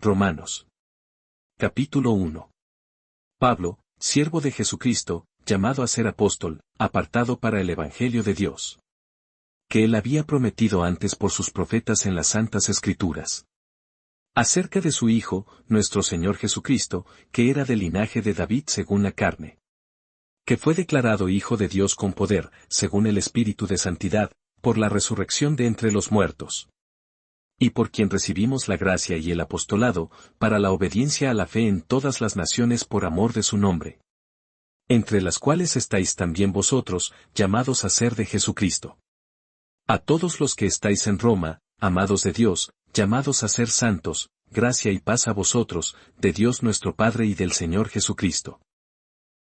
Romanos. Capítulo 1. Pablo, siervo de Jesucristo, llamado a ser apóstol, apartado para el Evangelio de Dios, que él había prometido antes por sus profetas en las Santas Escrituras, acerca de su Hijo, nuestro Señor Jesucristo, que era del linaje de David según la carne, que fue declarado Hijo de Dios con poder, según el Espíritu de Santidad, por la resurrección de entre los muertos, y por quien recibimos la gracia y el apostolado, para la obediencia a la fe en todas las naciones por amor de su nombre, entre las cuales estáis también vosotros, llamados a ser de Jesucristo. A todos los que estáis en Roma, amados de Dios, llamados a ser santos, gracia y paz a vosotros, de Dios nuestro Padre y del Señor Jesucristo.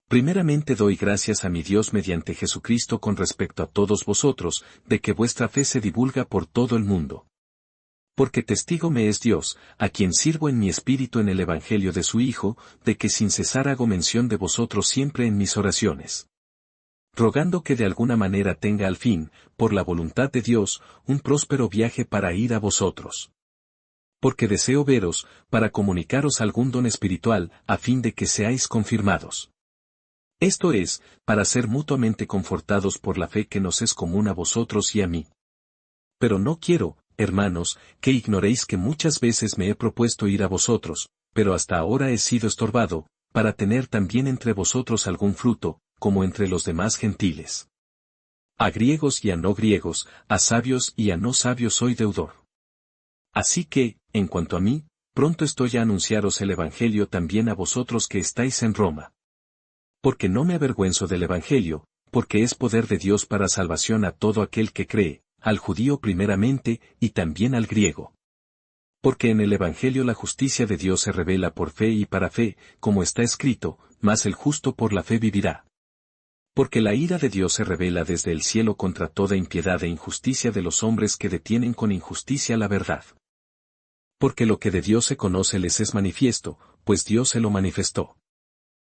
Primeramente doy gracias a mi Dios mediante Jesucristo con respecto a todos vosotros, de que vuestra fe se divulga por todo el mundo. Porque testigo me es Dios, a quien sirvo en mi espíritu en el Evangelio de su Hijo, de que sin cesar hago mención de vosotros siempre en mis oraciones, rogando que de alguna manera tenga al fin, por la voluntad de Dios, un próspero viaje para ir a vosotros. Porque deseo veros, para comunicaros algún don espiritual, a fin de que seáis confirmados. Esto es, para ser mutuamente confortados por la fe que nos es común a vosotros y a mí. Pero no quiero, hermanos, que ignoréis que muchas veces me he propuesto ir a vosotros, pero hasta ahora he sido estorbado, para tener también entre vosotros algún fruto, como entre los demás gentiles. A griegos y a no griegos, a sabios y a no sabios soy deudor. Así que, en cuanto a mí, pronto estoy a anunciaros el Evangelio también a vosotros que estáis en Roma. Porque no me avergüenzo del Evangelio, porque es poder de Dios para salvación a todo aquel que cree, al judío primeramente, y también al griego. Porque en el Evangelio la justicia de Dios se revela por fe y para fe, como está escrito, mas el justo por la fe vivirá. Porque la ira de Dios se revela desde el cielo contra toda impiedad e injusticia de los hombres que detienen con injusticia la verdad. Porque lo que de Dios se conoce les es manifiesto, pues Dios se lo manifestó.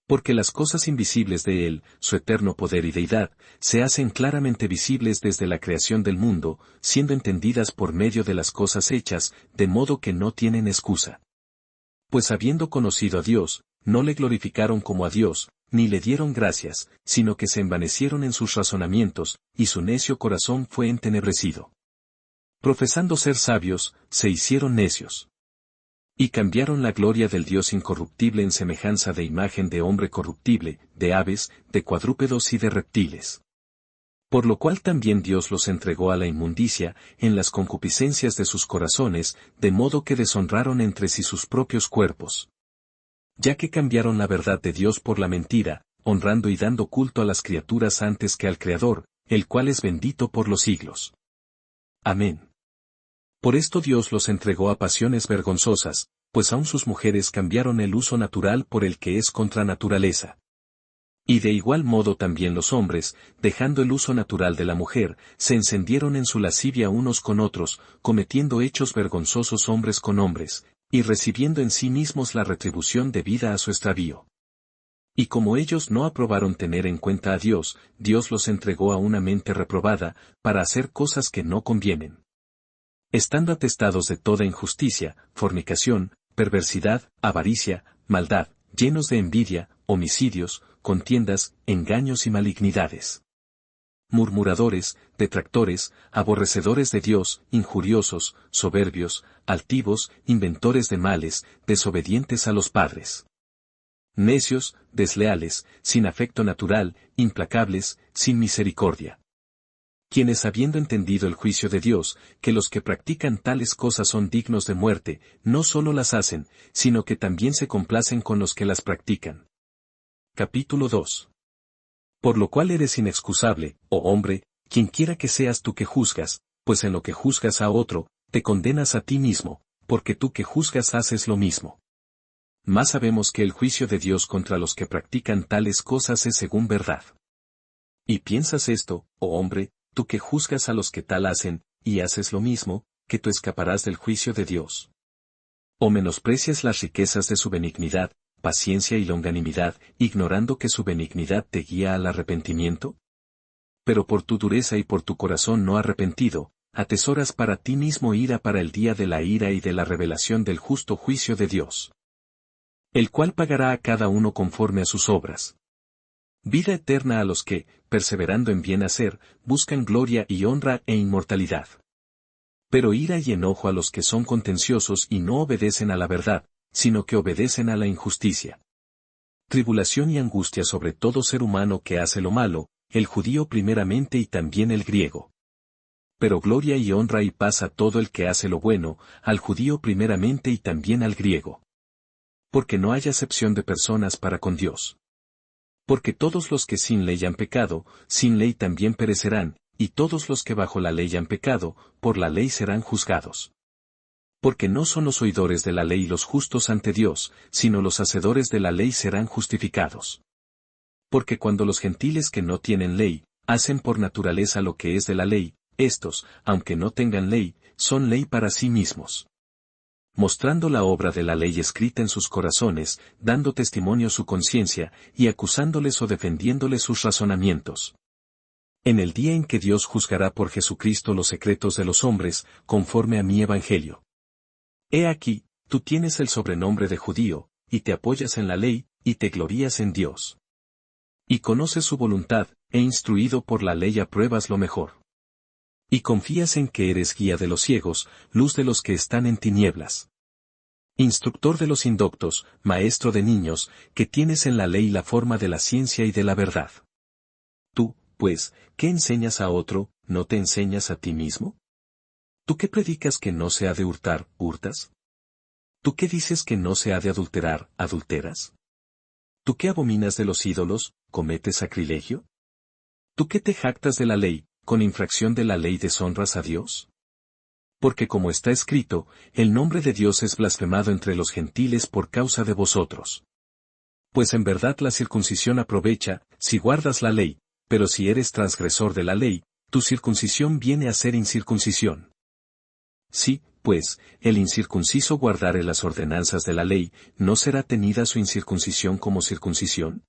Porque las cosas invisibles de Él, su eterno poder y deidad, se hacen claramente visibles desde la creación del mundo, siendo entendidas por medio de las cosas hechas, de modo que no tienen excusa. Pues habiendo conocido a Dios, no le glorificaron como a Dios, ni le dieron gracias, sino que se envanecieron en sus razonamientos, y su necio corazón fue entenebrecido. Profesando ser sabios, se hicieron necios. Y cambiaron la gloria del Dios incorruptible en semejanza de imagen de hombre corruptible, de aves, de cuadrúpedos y de reptiles. Por lo cual también Dios los entregó a la inmundicia, en las concupiscencias de sus corazones, de modo que deshonraron entre sí sus propios cuerpos. Ya que cambiaron la verdad de Dios por la mentira, honrando y dando culto a las criaturas antes que al Creador, el cual es bendito por los siglos. Amén. Por esto Dios los entregó a pasiones vergonzosas, pues aun sus mujeres cambiaron el uso natural por el que es contra naturaleza. Y de igual modo también los hombres, dejando el uso natural de la mujer, se encendieron en su lascivia unos con otros, cometiendo hechos vergonzosos hombres con hombres, y recibiendo en sí mismos la retribución debida a su extravío. Y como ellos no aprobaron tener en cuenta a Dios, Dios los entregó a una mente reprobada, para hacer cosas que no convienen. Estando atestados de toda injusticia, fornicación, perversidad, avaricia, maldad, llenos de envidia, homicidios, contiendas, engaños y malignidades. Murmuradores, detractores, aborrecedores de Dios, injuriosos, soberbios, altivos, inventores de males, desobedientes a los padres. Necios, desleales, sin afecto natural, implacables, sin misericordia. Quienes habiendo entendido el juicio de Dios, que los que practican tales cosas son dignos de muerte, no solo las hacen, sino que también se complacen con los que las practican. Capítulo 2. Por lo cual eres inexcusable, oh hombre, quienquiera que seas tú que juzgas, pues en lo que juzgas a otro, te condenas a ti mismo, porque tú que juzgas haces lo mismo. Mas sabemos que el juicio de Dios contra los que practican tales cosas es según verdad. Y piensas esto, oh hombre, tú que juzgas a los que tal hacen, y haces lo mismo, que tú escaparás del juicio de Dios. O menosprecias las riquezas de su benignidad, paciencia y longanimidad, ignorando que su benignidad te guía al arrepentimiento. Pero por tu dureza y por tu corazón no arrepentido, atesoras para ti mismo ira para el día de la ira y de la revelación del justo juicio de Dios, el cual pagará a cada uno conforme a sus obras. Vida eterna a los que, perseverando en bien hacer, buscan gloria y honra e inmortalidad. Pero ira y enojo a los que son contenciosos y no obedecen a la verdad, sino que obedecen a la injusticia. Tribulación y angustia sobre todo ser humano que hace lo malo, el judío primeramente y también el griego. Pero gloria y honra y paz a todo el que hace lo bueno, al judío primeramente y también al griego. Porque no hay acepción de personas para con Dios. Porque todos los que sin ley han pecado, sin ley también perecerán, y todos los que bajo la ley han pecado, por la ley serán juzgados. Porque no son los oidores de la ley los justos ante Dios, sino los hacedores de la ley serán justificados. Porque cuando los gentiles que no tienen ley, hacen por naturaleza lo que es de la ley, estos, aunque no tengan ley, son ley para sí mismos. Mostrando la obra de la ley escrita en sus corazones, dando testimonio su conciencia, y acusándoles o defendiéndoles sus razonamientos. En el día en que Dios juzgará por Jesucristo los secretos de los hombres, conforme a mi evangelio. He aquí, tú tienes el sobrenombre de judío, y te apoyas en la ley, y te glorías en Dios. Y conoces su voluntad, e instruido por la ley apruebas lo mejor. Y confías en que eres guía de los ciegos, luz de los que están en tinieblas. Instructor de los indoctos, maestro de niños, que tienes en la ley la forma de la ciencia y de la verdad. Tú, pues, ¿qué enseñas a otro, no te enseñas a ti mismo? ¿Tú qué predicas que no se ha de hurtar, hurtas? ¿Tú qué dices que no se ha de adulterar, adulteras? ¿Tú qué abominas de los ídolos, cometes sacrilegio? ¿Tú qué te jactas de la ley, con infracción de la ley deshonras a Dios? Porque como está escrito, el nombre de Dios es blasfemado entre los gentiles por causa de vosotros. Pues en verdad la circuncisión aprovecha, si guardas la ley, pero si eres transgresor de la ley, tu circuncisión viene a ser incircuncisión. Sí, pues, el incircunciso guardare las ordenanzas de la ley, ¿no será tenida su incircuncisión como circuncisión?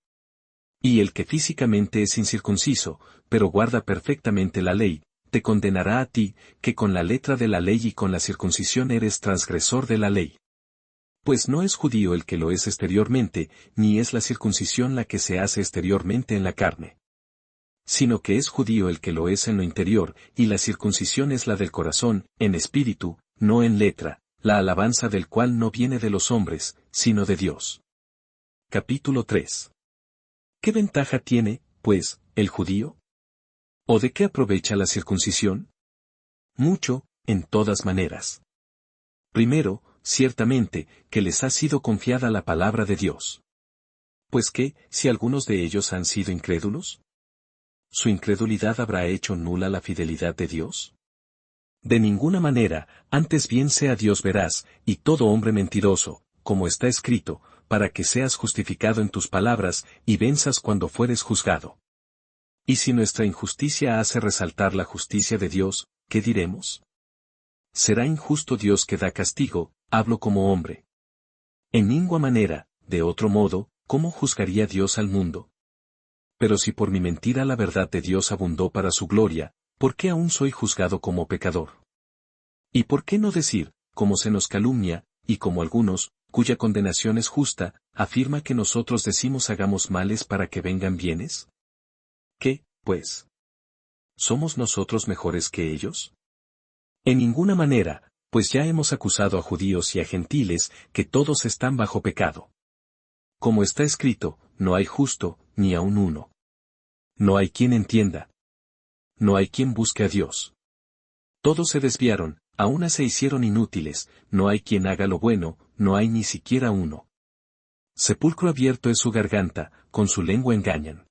Y el que físicamente es incircunciso, pero guarda perfectamente la ley, te condenará a ti, que con la letra de la ley y con la circuncisión eres transgresor de la ley. Pues no es judío el que lo es exteriormente, ni es la circuncisión la que se hace exteriormente en la carne. Sino que es judío el que lo es en lo interior, y la circuncisión es la del corazón, en espíritu, no en letra, la alabanza del cual no viene de los hombres, sino de Dios. Capítulo 3. ¿Qué ventaja tiene, pues, el judío? ¿O de qué aprovecha la circuncisión? Mucho, en todas maneras. Primero, ciertamente, que les ha sido confiada la palabra de Dios. Pues qué, si algunos de ellos han sido incrédulos, ¿su incredulidad habrá hecho nula la fidelidad de Dios? De ninguna manera, antes bien sea Dios veraz, y todo hombre mentiroso, como está escrito, para que seas justificado en tus palabras, y venzas cuando fueres juzgado. Y si nuestra injusticia hace resaltar la justicia de Dios, ¿qué diremos? ¿Será injusto Dios que da castigo? Hablo como hombre. En ninguna manera, de otro modo, ¿cómo juzgaría Dios al mundo? Pero si por mi mentira la verdad de Dios abundó para su gloria, ¿por qué aún soy juzgado como pecador? ¿Y por qué no decir, como se nos calumnia, y como algunos, cuya condenación es justa, afirma que nosotros decimos hagamos males para que vengan bienes? ¿Qué, pues? ¿Somos nosotros mejores que ellos? En ninguna manera, pues ya hemos acusado a judíos y a gentiles, que todos están bajo pecado. Como está escrito, no hay justo, ni aun uno. No hay quien entienda. No hay quien busque a Dios. Todos se desviaron, a una se hicieron inútiles, no hay quien haga lo bueno, no hay ni siquiera uno. Sepulcro abierto es su garganta, con su lengua engañan.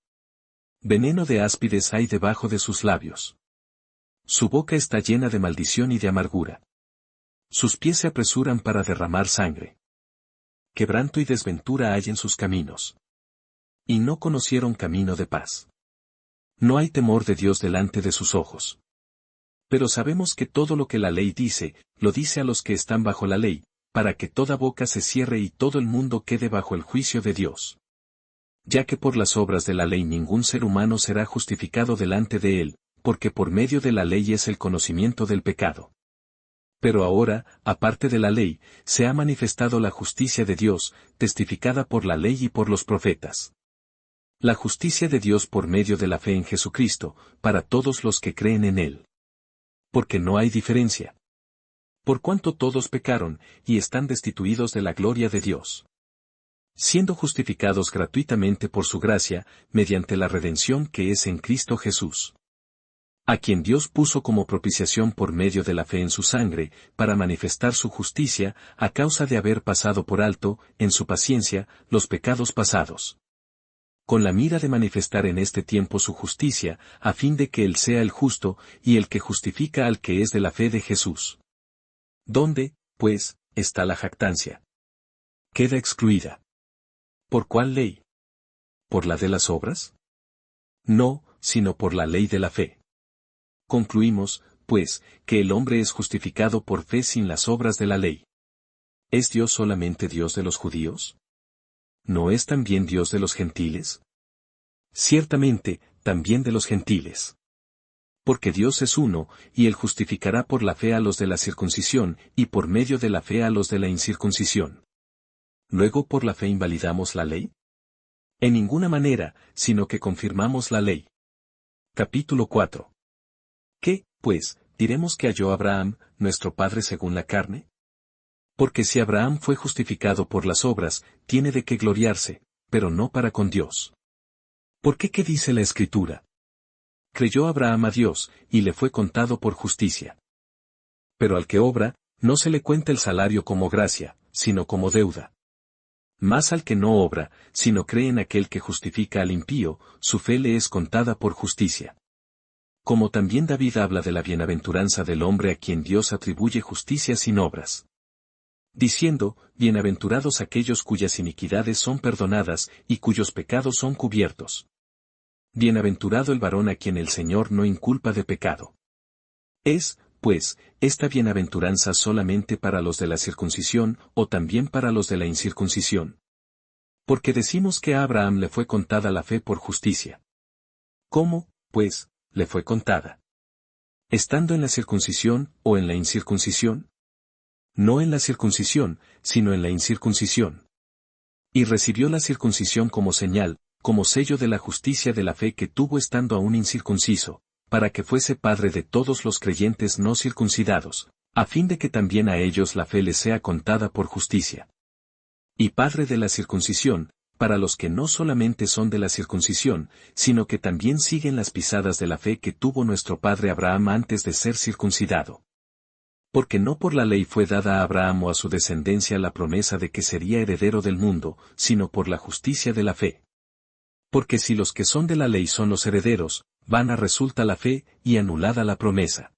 Veneno de áspides hay debajo de sus labios. Su boca está llena de maldición y de amargura. Sus pies se apresuran para derramar sangre. Quebranto y desventura hay en sus caminos. Y no conocieron camino de paz. No hay temor de Dios delante de sus ojos. Pero sabemos que todo lo que la ley dice, lo dice a los que están bajo la ley, para que toda boca se cierre y todo el mundo quede bajo el juicio de Dios. Ya que por las obras de la ley ningún ser humano será justificado delante de él, porque por medio de la ley es el conocimiento del pecado. Pero ahora, aparte de la ley, se ha manifestado la justicia de Dios, testificada por la ley y por los profetas. La justicia de Dios por medio de la fe en Jesucristo, para todos los que creen en Él. Porque no hay diferencia. Por cuanto todos pecaron, y están destituidos de la gloria de Dios. Siendo justificados gratuitamente por su gracia, mediante la redención que es en Cristo Jesús. A quien Dios puso como propiciación por medio de la fe en su sangre, para manifestar su justicia, a causa de haber pasado por alto, en su paciencia, los pecados pasados. Con la mira de manifestar en este tiempo su justicia, a fin de que Él sea el justo, y el que justifica al que es de la fe de Jesús. ¿Dónde, pues, está la jactancia? Queda excluida. ¿Por cuál ley? ¿Por la de las obras? No, sino por la ley de la fe. Concluimos, pues, que el hombre es justificado por fe sin las obras de la ley. ¿Es Dios solamente Dios de los judíos? ¿No es también Dios de los gentiles? Ciertamente, también de los gentiles. Porque Dios es uno, y Él justificará por la fe a los de la circuncisión, y por medio de la fe a los de la incircuncisión. ¿Luego por la fe invalidamos la ley? En ninguna manera, sino que confirmamos la ley. Capítulo 4. ¿Qué, pues, diremos que halló Abraham, nuestro padre según la carne? Porque si Abraham fue justificado por las obras, tiene de qué gloriarse, pero no para con Dios. ¿Por qué dice la Escritura? Creyó Abraham a Dios, y le fue contado por justicia. Pero al que obra, no se le cuenta el salario como gracia, sino como deuda. Mas al que no obra, sino cree en aquel que justifica al impío, su fe le es contada por justicia. Como también David habla de la bienaventuranza del hombre a quien Dios atribuye justicia sin obras. Diciendo, bienaventurados aquellos cuyas iniquidades son perdonadas, y cuyos pecados son cubiertos. Bienaventurado el varón a quien el Señor no inculpa de pecado. Es, pues, esta bienaventuranza solamente para los de la circuncisión, o también para los de la incircuncisión. Porque decimos que a Abraham le fue contada la fe por justicia. ¿Cómo, pues, le fue contada? ¿Estando en la circuncisión, o en la incircuncisión? No en la circuncisión, sino en la incircuncisión. Y recibió la circuncisión como señal, como sello de la justicia de la fe que tuvo estando aún incircunciso, para que fuese padre de todos los creyentes no circuncidados, a fin de que también a ellos la fe les sea contada por justicia. Y padre de la circuncisión, para los que no solamente son de la circuncisión, sino que también siguen las pisadas de la fe que tuvo nuestro padre Abraham antes de ser circuncidado. Porque no por la ley fue dada a Abraham o a su descendencia la promesa de que sería heredero del mundo, sino por la justicia de la fe. Porque si los que son de la ley son los herederos, vana resulta la fe, y anulada la promesa.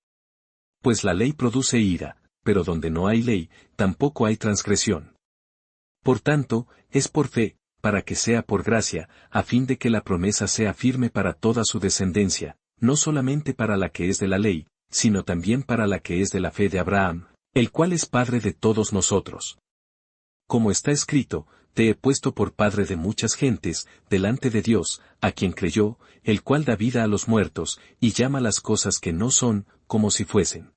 Pues la ley produce ira, pero donde no hay ley, tampoco hay transgresión. Por tanto, es por fe, para que sea por gracia, a fin de que la promesa sea firme para toda su descendencia, no solamente para la que es de la ley, sino también para la que es de la fe de Abraham, el cual es padre de todos nosotros. Como está escrito, te he puesto por padre de muchas gentes, delante de Dios, a quien creyó, el cual da vida a los muertos, y llama las cosas que no son, como si fuesen.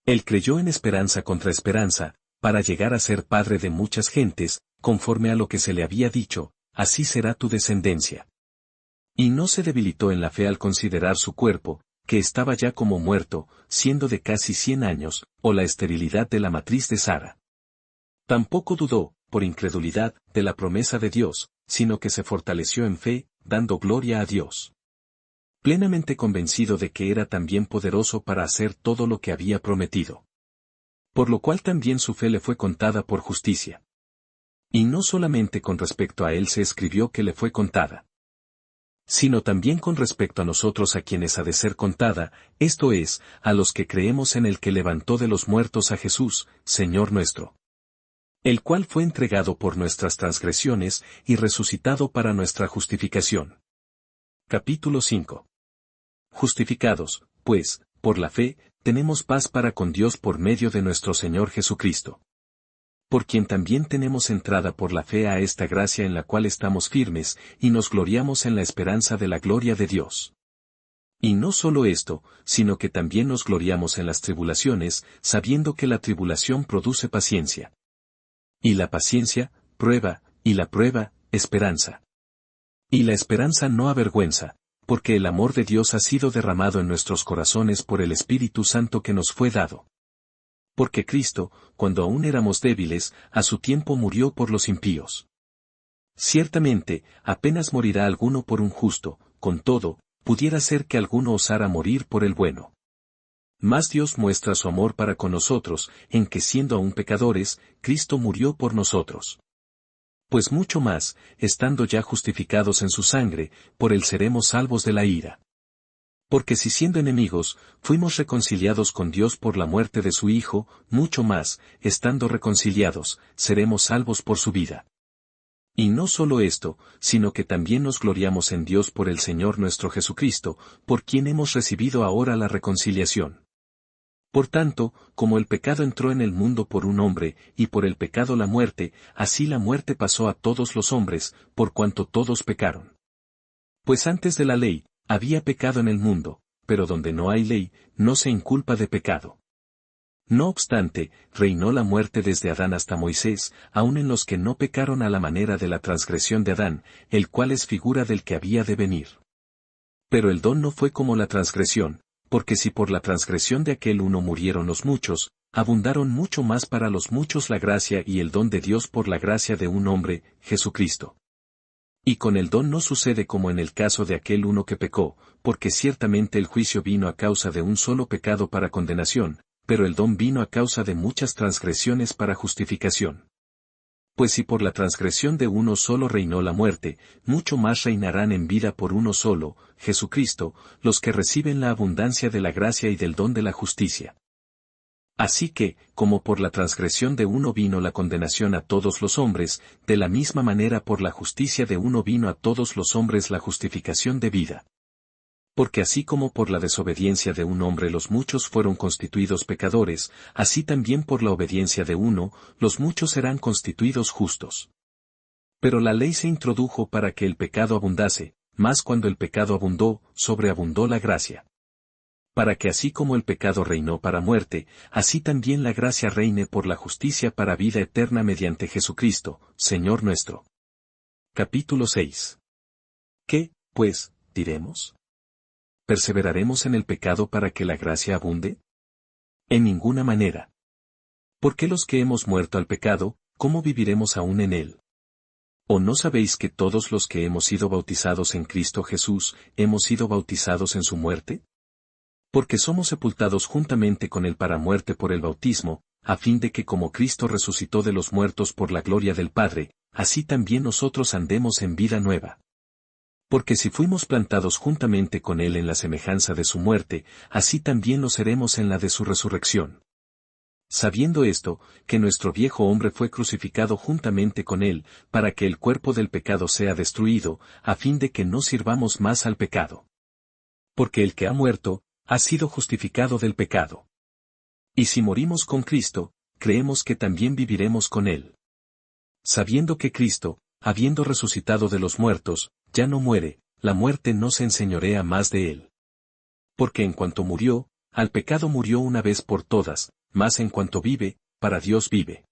Él creyó en esperanza contra esperanza, para llegar a ser padre de muchas gentes, conforme a lo que se le había dicho, así será tu descendencia. Y no se debilitó en la fe al considerar su cuerpo, que estaba ya como muerto, siendo de casi 100 años, o la esterilidad de la matriz de Sara. Tampoco dudó, por incredulidad, de la promesa de Dios, sino que se fortaleció en fe, dando gloria a Dios. Plenamente convencido de que era también poderoso para hacer todo lo que había prometido. Por lo cual también su fe le fue contada por justicia. Y no solamente con respecto a él se escribió que le fue contada, sino también con respecto a nosotros a quienes ha de ser contada, esto es, a los que creemos en el que levantó de los muertos a Jesús, Señor nuestro. El cual fue entregado por nuestras transgresiones, y resucitado para nuestra justificación. Capítulo 5. Justificados, pues, por la fe, tenemos paz para con Dios por medio de nuestro Señor Jesucristo. Por quien también tenemos entrada por la fe a esta gracia en la cual estamos firmes, y nos gloriamos en la esperanza de la gloria de Dios. Y no solo esto, sino que también nos gloriamos en las tribulaciones, sabiendo que la tribulación produce paciencia. Y la paciencia, prueba, y la prueba, esperanza. Y la esperanza no avergüenza, porque el amor de Dios ha sido derramado en nuestros corazones por el Espíritu Santo que nos fue dado. Porque Cristo, cuando aún éramos débiles, a su tiempo murió por los impíos. Ciertamente, apenas morirá alguno por un justo, con todo, pudiera ser que alguno osara morir por el bueno. Mas Dios muestra su amor para con nosotros, en que siendo aún pecadores, Cristo murió por nosotros. Pues mucho más, estando ya justificados en su sangre, por él seremos salvos de la ira. Porque si siendo enemigos, fuimos reconciliados con Dios por la muerte de su Hijo, mucho más, estando reconciliados, seremos salvos por su vida. Y no solo esto, sino que también nos gloriamos en Dios por el Señor nuestro Jesucristo, por quien hemos recibido ahora la reconciliación. Por tanto, como el pecado entró en el mundo por un hombre, y por el pecado la muerte, así la muerte pasó a todos los hombres, por cuanto todos pecaron. Pues antes de la ley, había pecado en el mundo, pero donde no hay ley, no se inculpa de pecado. No obstante, reinó la muerte desde Adán hasta Moisés, aun en los que no pecaron a la manera de la transgresión de Adán, el cual es figura del que había de venir. Pero el don no fue como la transgresión, porque si por la transgresión de aquel uno murieron los muchos, abundaron mucho más para los muchos la gracia y el don de Dios por la gracia de un hombre, Jesucristo. Y con el don no sucede como en el caso de aquel uno que pecó, porque ciertamente el juicio vino a causa de un solo pecado para condenación, pero el don vino a causa de muchas transgresiones para justificación. Pues si por la transgresión de uno solo reinó la muerte, mucho más reinarán en vida por uno solo, Jesucristo, los que reciben la abundancia de la gracia y del don de la justicia. Así que, como por la transgresión de uno vino la condenación a todos los hombres, de la misma manera por la justicia de uno vino a todos los hombres la justificación de vida. Porque así como por la desobediencia de un hombre los muchos fueron constituidos pecadores, así también por la obediencia de uno, los muchos serán constituidos justos. Pero la ley se introdujo para que el pecado abundase, mas cuando el pecado abundó, sobreabundó la gracia. Para que así como el pecado reinó para muerte, así también la gracia reine por la justicia para vida eterna mediante Jesucristo, Señor nuestro. Capítulo 6. ¿Qué, pues, diremos? ¿Perseveraremos en el pecado para que la gracia abunde? En ninguna manera. Porque los que hemos muerto al pecado, ¿cómo viviremos aún en él? ¿O no sabéis que todos los que hemos sido bautizados en Cristo Jesús, hemos sido bautizados en su muerte? Porque somos sepultados juntamente con él para muerte por el bautismo, a fin de que como Cristo resucitó de los muertos por la gloria del Padre, así también nosotros andemos en vida nueva. Porque si fuimos plantados juntamente con él en la semejanza de su muerte, así también lo seremos en la de su resurrección. Sabiendo esto, que nuestro viejo hombre fue crucificado juntamente con él, para que el cuerpo del pecado sea destruido, a fin de que no sirvamos más al pecado. Porque el que ha muerto, ha sido justificado del pecado. Y si morimos con Cristo, creemos que también viviremos con él. Sabiendo que Cristo, habiendo resucitado de los muertos, ya no muere, la muerte no se enseñorea más de él. Porque en cuanto murió, al pecado murió una vez por todas, mas en cuanto vive, para Dios vive.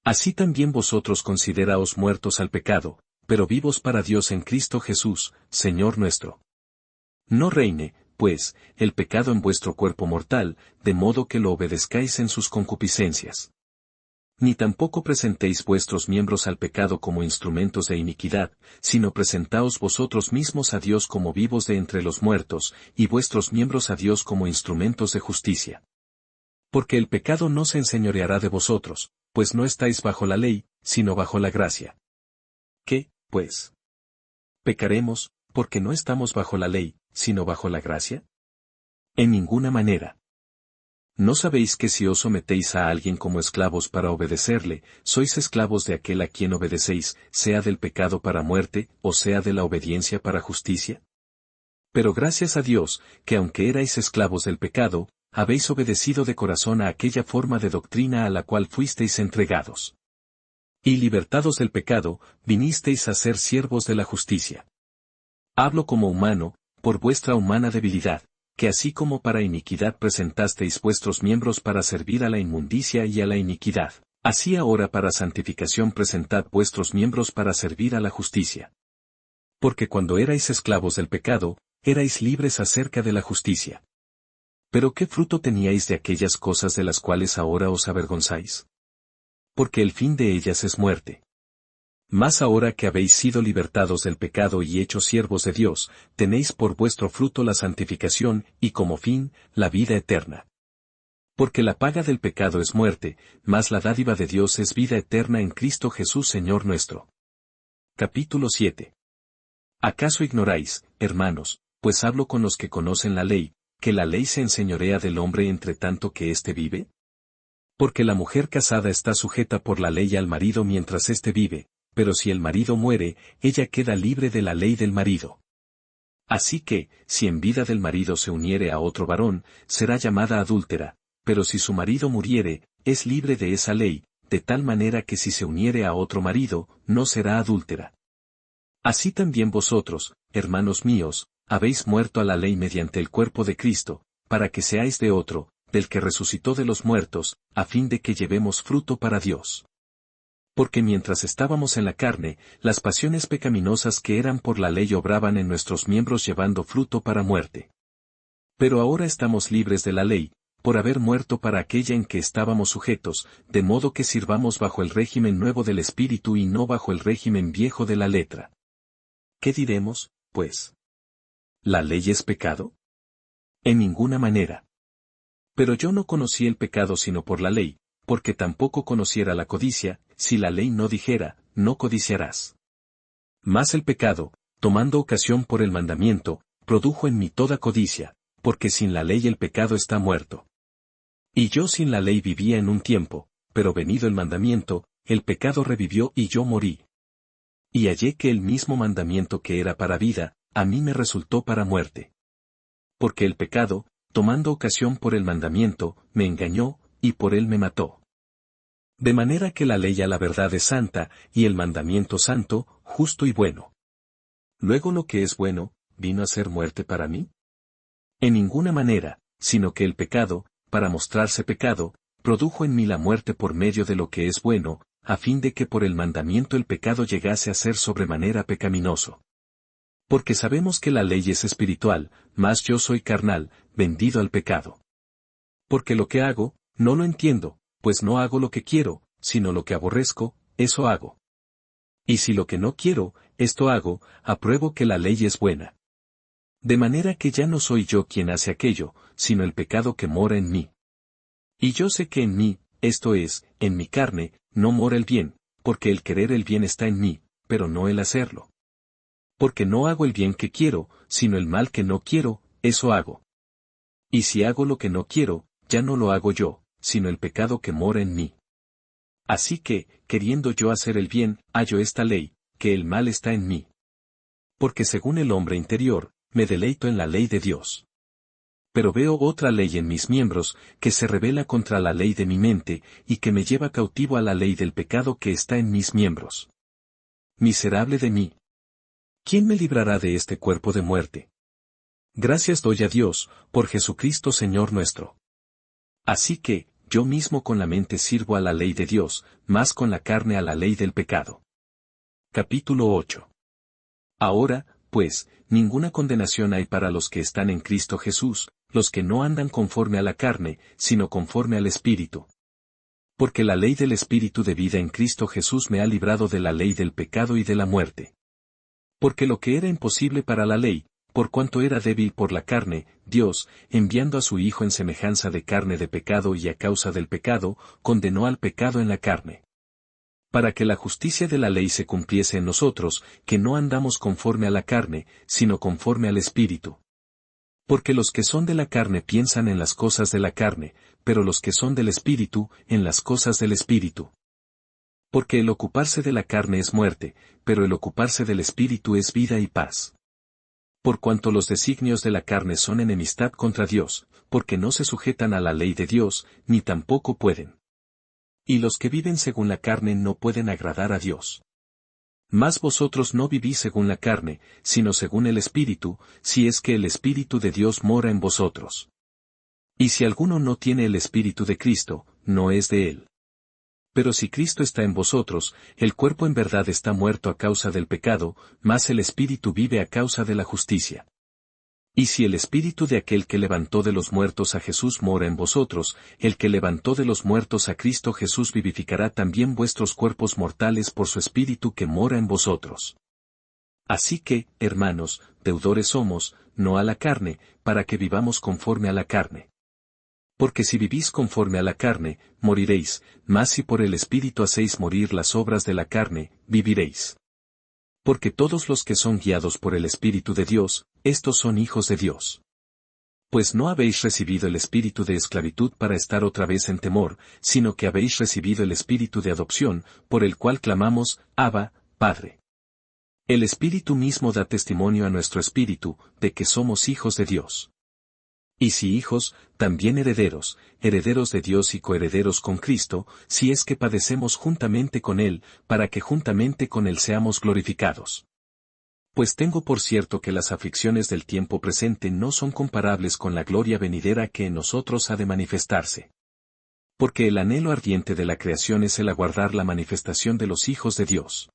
Así también vosotros consideraos muertos al pecado, pero vivos para Dios en Cristo Jesús, Señor nuestro. No reine, pues, el pecado en vuestro cuerpo mortal, de modo que lo obedezcáis en sus concupiscencias. Ni tampoco presentéis vuestros miembros al pecado como instrumentos de iniquidad, sino presentaos vosotros mismos a Dios como vivos de entre los muertos, y vuestros miembros a Dios como instrumentos de justicia. Porque el pecado no se enseñoreará de vosotros, pues no estáis bajo la ley, sino bajo la gracia. ¿Qué, pues? ¿Pecaremos, porque no estamos bajo la ley, sino bajo la gracia? En ninguna manera. ¿No sabéis que si os sometéis a alguien como esclavos para obedecerle, sois esclavos de aquel a quien obedecéis, sea del pecado para muerte, o sea de la obediencia para justicia? Pero gracias a Dios, que aunque erais esclavos del pecado, habéis obedecido de corazón a aquella forma de doctrina a la cual fuisteis entregados. Y libertados del pecado, vinisteis a ser siervos de la justicia. Hablo como humano, por vuestra humana debilidad, que así como para iniquidad presentasteis vuestros miembros para servir a la inmundicia y a la iniquidad, así ahora para santificación presentad vuestros miembros para servir a la justicia. Porque cuando erais esclavos del pecado, erais libres acerca de la justicia. Pero ¿qué fruto teníais de aquellas cosas de las cuales ahora os avergonzáis? Porque el fin de ellas es muerte. Mas ahora que habéis sido libertados del pecado y hechos siervos de Dios, tenéis por vuestro fruto la santificación y como fin, la vida eterna. Porque la paga del pecado es muerte, mas la dádiva de Dios es vida eterna en Cristo Jesús Señor nuestro. Capítulo 7. ¿Acaso ignoráis, hermanos, pues hablo con los que conocen la ley, que la ley se enseñorea del hombre entre tanto que éste vive? Porque la mujer casada está sujeta por la ley al marido mientras éste vive, pero si el marido muere, ella queda libre de la ley del marido. Así que, si en vida del marido se uniere a otro varón, será llamada adúltera, pero si su marido muriere, es libre de esa ley, de tal manera que si se uniere a otro marido, no será adúltera. Así también vosotros, hermanos míos, habéis muerto a la ley mediante el cuerpo de Cristo, para que seáis de otro, del que resucitó de los muertos, a fin de que llevemos fruto para Dios. Porque mientras estábamos en la carne, las pasiones pecaminosas que eran por la ley obraban en nuestros miembros llevando fruto para muerte. Pero ahora estamos libres de la ley, por haber muerto para aquella en que estábamos sujetos, de modo que sirvamos bajo el régimen nuevo del Espíritu y no bajo el régimen viejo de la letra. ¿Qué diremos, pues? ¿La ley es pecado? En ninguna manera. Pero yo no conocí el pecado sino por la ley, porque tampoco conociera la codicia, si la ley no dijera, no codiciarás. Mas el pecado, tomando ocasión por el mandamiento, produjo en mí toda codicia, porque sin la ley el pecado está muerto. Y yo sin la ley vivía en un tiempo, pero venido el mandamiento, el pecado revivió y yo morí. Y hallé que el mismo mandamiento que era para vida, a mí me resultó para muerte. Porque el pecado, tomando ocasión por el mandamiento, me engañó, y por él me mató. De manera que la ley a la verdad es santa, y el mandamiento santo, justo y bueno. Luego lo que es bueno, ¿vino a ser muerte para mí? En ninguna manera, sino que el pecado, para mostrarse pecado, produjo en mí la muerte por medio de lo que es bueno, a fin de que por el mandamiento el pecado llegase a ser sobremanera pecaminoso. Porque sabemos que la ley es espiritual, mas yo soy carnal, vendido al pecado. Porque lo que hago, no lo entiendo, pues no hago lo que quiero, sino lo que aborrezco, eso hago. Y si lo que no quiero, esto hago, apruebo que la ley es buena. De manera que ya no soy yo quien hace aquello, sino el pecado que mora en mí. Y yo sé que en mí, esto es, en mi carne, no mora el bien, porque el querer el bien está en mí, pero no el hacerlo. Porque no hago el bien que quiero, sino el mal que no quiero, eso hago. Y si hago lo que no quiero, ya no lo hago yo, sino el pecado que mora en mí. Así que, queriendo yo hacer el bien, hallo esta ley, que el mal está en mí. Porque según el hombre interior, me deleito en la ley de Dios. Pero veo otra ley en mis miembros, que se rebela contra la ley de mi mente, y que me lleva cautivo a la ley del pecado que está en mis miembros. Miserable de mí. ¿Quién me librará de este cuerpo de muerte? Gracias doy a Dios, por Jesucristo Señor nuestro. Así que, yo mismo con la mente sirvo a la ley de Dios, más con la carne a la ley del pecado. Capítulo 8. Ahora, pues, ninguna condenación hay para los que están en Cristo Jesús, los que no andan conforme a la carne, sino conforme al Espíritu. Porque la ley del Espíritu de vida en Cristo Jesús me ha librado de la ley del pecado y de la muerte. Porque lo que era imposible para la ley, por cuanto era débil por la carne, Dios, enviando a su Hijo en semejanza de carne de pecado y a causa del pecado, condenó al pecado en la carne. Para que la justicia de la ley se cumpliese en nosotros, que no andamos conforme a la carne, sino conforme al Espíritu. Porque los que son de la carne piensan en las cosas de la carne, pero los que son del Espíritu, en las cosas del Espíritu. Porque el ocuparse de la carne es muerte, pero el ocuparse del Espíritu es vida y paz. Por cuanto los designios de la carne son enemistad contra Dios, porque no se sujetan a la ley de Dios, ni tampoco pueden. Y los que viven según la carne no pueden agradar a Dios. Mas vosotros no vivís según la carne, sino según el Espíritu, si es que el Espíritu de Dios mora en vosotros. Y si alguno no tiene el Espíritu de Cristo, no es de él. Pero si Cristo está en vosotros, el cuerpo en verdad está muerto a causa del pecado, mas el Espíritu vive a causa de la justicia. Y si el Espíritu de aquel que levantó de los muertos a Jesús mora en vosotros, el que levantó de los muertos a Cristo Jesús vivificará también vuestros cuerpos mortales por su Espíritu que mora en vosotros. Así que, hermanos, deudores somos, no a la carne, para que vivamos conforme a la carne. Porque si vivís conforme a la carne, moriréis, mas si por el Espíritu hacéis morir las obras de la carne, viviréis. Porque todos los que son guiados por el Espíritu de Dios, estos son hijos de Dios. Pues no habéis recibido el espíritu de esclavitud para estar otra vez en temor, sino que habéis recibido el espíritu de adopción, por el cual clamamos, Abba, Padre. El Espíritu mismo da testimonio a nuestro espíritu, de que somos hijos de Dios. Y si hijos, también herederos, herederos de Dios y coherederos con Cristo, si es que padecemos juntamente con Él, para que juntamente con Él seamos glorificados. Pues tengo por cierto que las aflicciones del tiempo presente no son comparables con la gloria venidera que en nosotros ha de manifestarse. Porque el anhelo ardiente de la creación es el aguardar la manifestación de los hijos de Dios.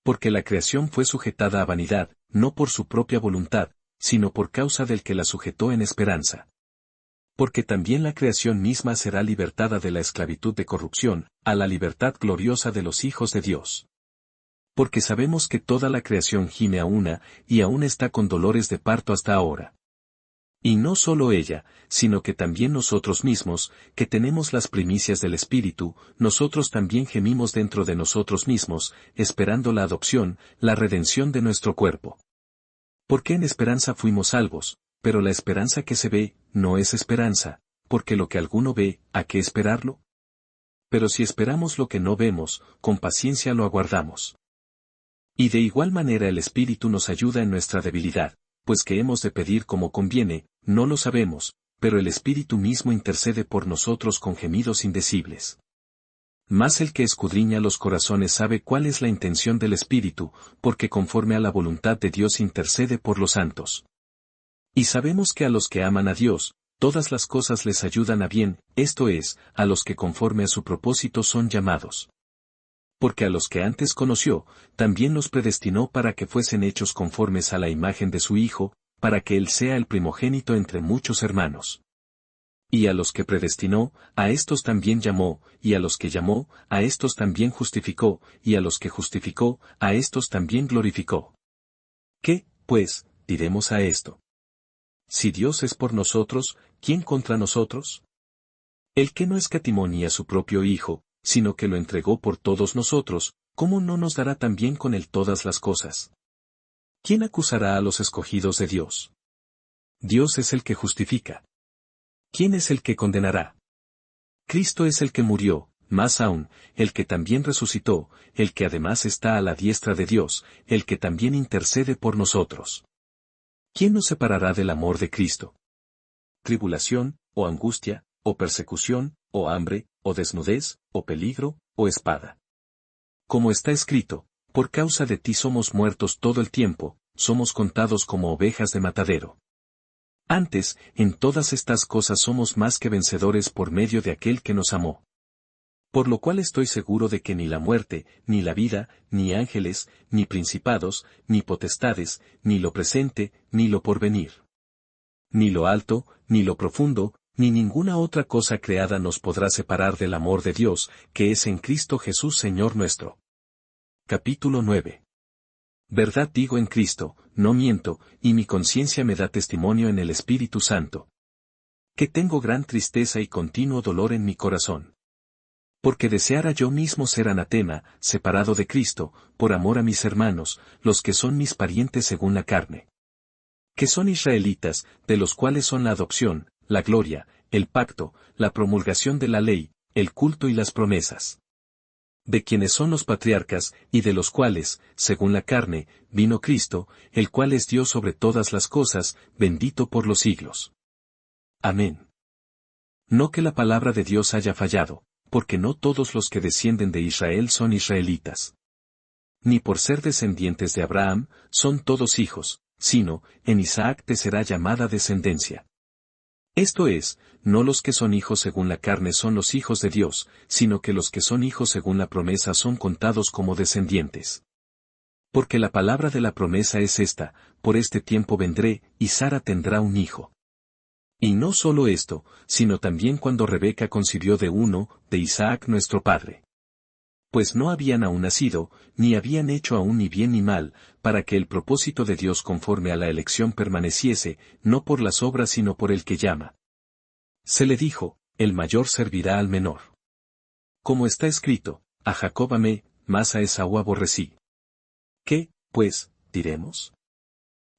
Porque la creación fue sujetada a vanidad, no por su propia voluntad, sino por causa del que la sujetó en esperanza. Porque también la creación misma será libertada de la esclavitud de corrupción, a la libertad gloriosa de los hijos de Dios. Porque sabemos que toda la creación gime a una, y aún está con dolores de parto hasta ahora. Y no solo ella, sino que también nosotros mismos, que tenemos las primicias del Espíritu, nosotros también gemimos dentro de nosotros mismos, esperando la adopción, la redención de nuestro cuerpo. Porque en esperanza fuimos salvos, pero la esperanza que se ve, no es esperanza, porque lo que alguno ve, ¿a qué esperarlo? Pero si esperamos lo que no vemos, con paciencia lo aguardamos. Y de igual manera el Espíritu nos ayuda en nuestra debilidad, pues que hemos de pedir como conviene, no lo sabemos, pero el Espíritu mismo intercede por nosotros con gemidos indecibles. Mas el que escudriña los corazones sabe cuál es la intención del Espíritu, porque conforme a la voluntad de Dios intercede por los santos. Y sabemos que a los que aman a Dios, todas las cosas les ayudan a bien, esto es, a los que conforme a su propósito son llamados. Porque a los que antes conoció, también los predestinó para que fuesen hechos conformes a la imagen de su Hijo, para que Él sea el primogénito entre muchos hermanos. Y a los que predestinó, a éstos también llamó, y a los que llamó, a éstos también justificó, y a los que justificó, a éstos también glorificó. ¿Qué, pues, diremos a esto? Si Dios es por nosotros, ¿quién contra nosotros? El que no escatimó ni a su propio Hijo, sino que lo entregó por todos nosotros, ¿cómo no nos dará también con él todas las cosas? ¿Quién acusará a los escogidos de Dios? Dios es el que justifica. ¿Quién es el que condenará? Cristo es el que murió, más aún, el que también resucitó, el que además está a la diestra de Dios, el que también intercede por nosotros. ¿Quién nos separará del amor de Cristo? ¿Tribulación, o angustia, o persecución, o hambre, o desnudez, o peligro, o espada? Como está escrito, por causa de ti somos muertos todo el tiempo, somos contados como ovejas de matadero. Antes, en todas estas cosas somos más que vencedores por medio de aquel que nos amó. Por lo cual estoy seguro de que ni la muerte, ni la vida, ni ángeles, ni principados, ni potestades, ni lo presente, ni lo porvenir, ni lo alto, ni lo profundo, ni ninguna otra cosa creada nos podrá separar del amor de Dios, que es en Cristo Jesús Señor nuestro. Capítulo 9. Verdad digo en Cristo, no miento, y mi conciencia me da testimonio en el Espíritu Santo, que tengo gran tristeza y continuo dolor en mi corazón. Porque deseara yo mismo ser anatema, separado de Cristo, por amor a mis hermanos, los que son mis parientes según la carne. Que son israelitas, de los cuales son la adopción, la gloria, el pacto, la promulgación de la ley, el culto y las promesas. De quienes son los patriarcas, y de los cuales, según la carne, vino Cristo, el cual es Dios sobre todas las cosas, bendito por los siglos. Amén. No que la palabra de Dios haya fallado, porque no todos los que descienden de Israel son israelitas. Ni por ser descendientes de Abraham, son todos hijos, sino, en Isaac te será llamada descendencia. Esto es, no los que son hijos según la carne son los hijos de Dios, sino que los que son hijos según la promesa son contados como descendientes. Porque la palabra de la promesa es esta: por este tiempo vendré, y Sara tendrá un hijo. Y no solo esto, sino también cuando Rebeca concibió de Isaac nuestro padre. Pues no habían aún nacido, ni habían hecho aún ni bien ni mal, para que el propósito de Dios conforme a la elección permaneciese, no por las obras sino por el que llama. Se le dijo: el mayor servirá al menor. Como está escrito: a Jacob amé, mas a Esaú aborrecí. ¿Qué, pues, diremos?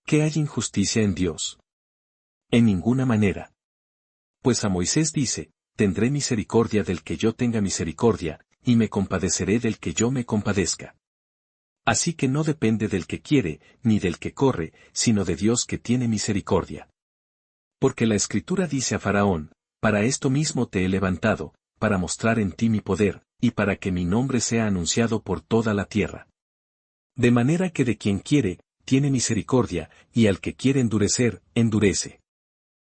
¿Que hay injusticia en Dios? En ninguna manera. Pues a Moisés dice: tendré misericordia del que yo tenga misericordia, y me compadeceré del que yo me compadezca. Así que no depende del que quiere, ni del que corre, sino de Dios que tiene misericordia. Porque la Escritura dice a Faraón: para esto mismo te he levantado, para mostrar en ti mi poder, y para que mi nombre sea anunciado por toda la tierra. De manera que de quien quiere, tiene misericordia, y al que quiere endurecer, endurece.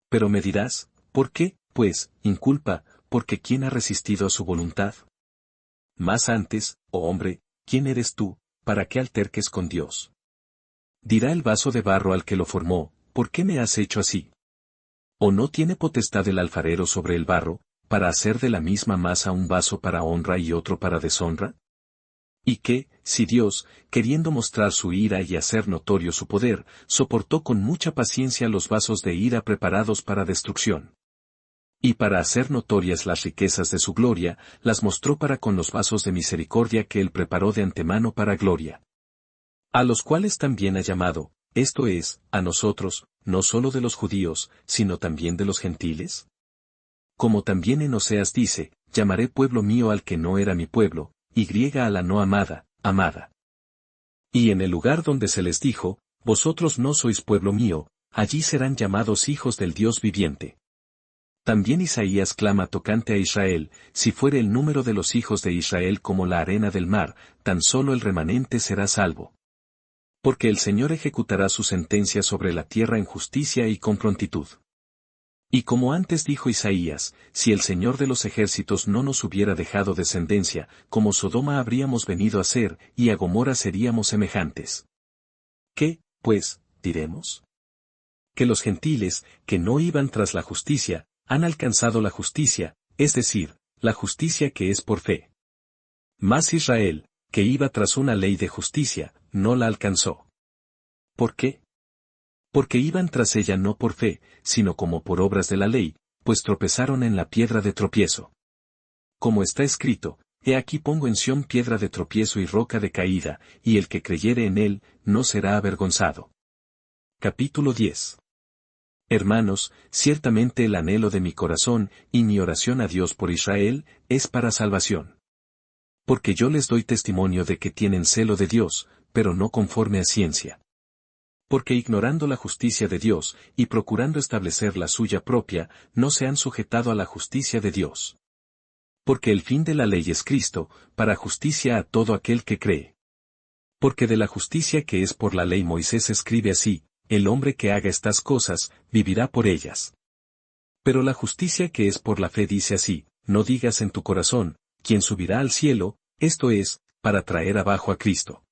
Pero me dirás: ¿por qué, pues, inculpa, porque quién ha resistido a su voluntad? Más antes, oh hombre, ¿quién eres tú, para que alterques con Dios? Dirá el vaso de barro al que lo formó: ¿por qué me has hecho así? ¿O no tiene potestad el alfarero sobre el barro, para hacer de la misma masa un vaso para honra y otro para deshonra? Y que, si Dios, queriendo mostrar su ira y hacer notorio su poder, soportó con mucha paciencia los vasos de ira preparados para destrucción, y para hacer notorias las riquezas de su gloria, las mostró para con los vasos de misericordia que él preparó de antemano para gloria. A los cuales también ha llamado, esto es, a nosotros, no solo de los judíos, sino también de los gentiles. Como también en Oseas dice: llamaré pueblo mío al que no era mi pueblo, y griega a la no amada, amada. Y en el lugar donde se les dijo: vosotros no sois pueblo mío, allí serán llamados hijos del Dios viviente. También Isaías clama tocante a Israel: si fuere el número de los hijos de Israel como la arena del mar, tan solo el remanente será salvo. Porque el Señor ejecutará su sentencia sobre la tierra en justicia y con prontitud. Y como antes dijo Isaías: si el Señor de los ejércitos no nos hubiera dejado descendencia, como Sodoma habríamos venido a ser, y a Gomorra seríamos semejantes. ¿Qué, pues, diremos? Que los gentiles, que no iban tras la justicia, han alcanzado la justicia, es decir, la justicia que es por fe. Mas Israel, que iba tras una ley de justicia, no la alcanzó. ¿Por qué? Porque iban tras ella no por fe, sino como por obras de la ley, pues tropezaron en la piedra de tropiezo. Como está escrito: he aquí pongo en Sión piedra de tropiezo y roca de caída, y el que creyere en él, no será avergonzado. Capítulo 10. Hermanos, ciertamente el anhelo de mi corazón, y mi oración a Dios por Israel, es para salvación. Porque yo les doy testimonio de que tienen celo de Dios, pero no conforme a ciencia. Porque ignorando la justicia de Dios, y procurando establecer la suya propia, no se han sujetado a la justicia de Dios. Porque el fin de la ley es Cristo, para justicia a todo aquel que cree. Porque de la justicia que es por la ley Moisés escribe así: el hombre que haga estas cosas, vivirá por ellas. Pero la justicia que es por la fe dice así: no digas en tu corazón: ¿quién subirá al cielo? Esto es, para traer abajo a Cristo.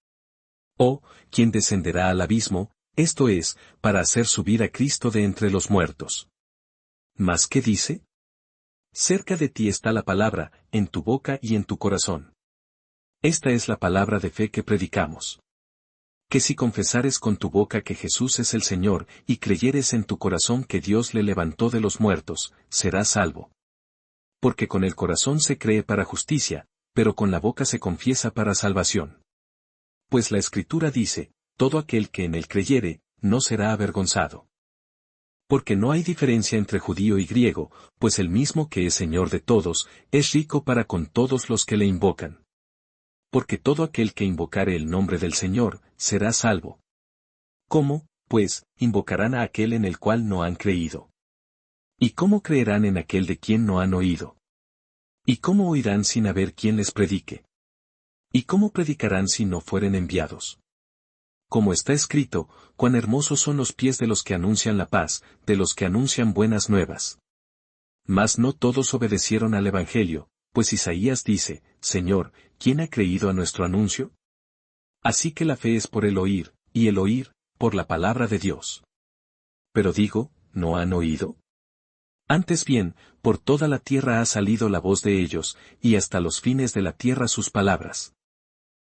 O, ¿quién descenderá al abismo? Esto es, para hacer subir a Cristo de entre los muertos. ¿Mas qué dice? Cerca de ti está la palabra, en tu boca y en tu corazón. Esta es la palabra de fe que predicamos. Que si confesares con tu boca que Jesús es el Señor, y creyeres en tu corazón que Dios le levantó de los muertos, serás salvo. Porque con el corazón se cree para justicia, pero con la boca se confiesa para salvación. Pues la Escritura dice: todo aquel que en él creyere, no será avergonzado. Porque no hay diferencia entre judío y griego, pues el mismo que es Señor de todos, es rico para con todos los que le invocan. Porque todo aquel que invocare el nombre del Señor, será salvo. ¿Cómo, pues, invocarán a aquel en el cual no han creído? ¿Y cómo creerán en aquel de quien no han oído? ¿Y cómo oirán sin haber quien les predique? ¿Y cómo predicarán si no fueren enviados? Como está escrito, cuán hermosos son los pies de los que anuncian la paz, de los que anuncian buenas nuevas. Mas no todos obedecieron al Evangelio, pues Isaías dice, Señor, ¿quién ha creído a nuestro anuncio? Así que la fe es por el oír, y el oír, por la palabra de Dios. Pero digo, ¿no han oído? Antes bien, por toda la tierra ha salido la voz de ellos, y hasta los fines de la tierra sus palabras.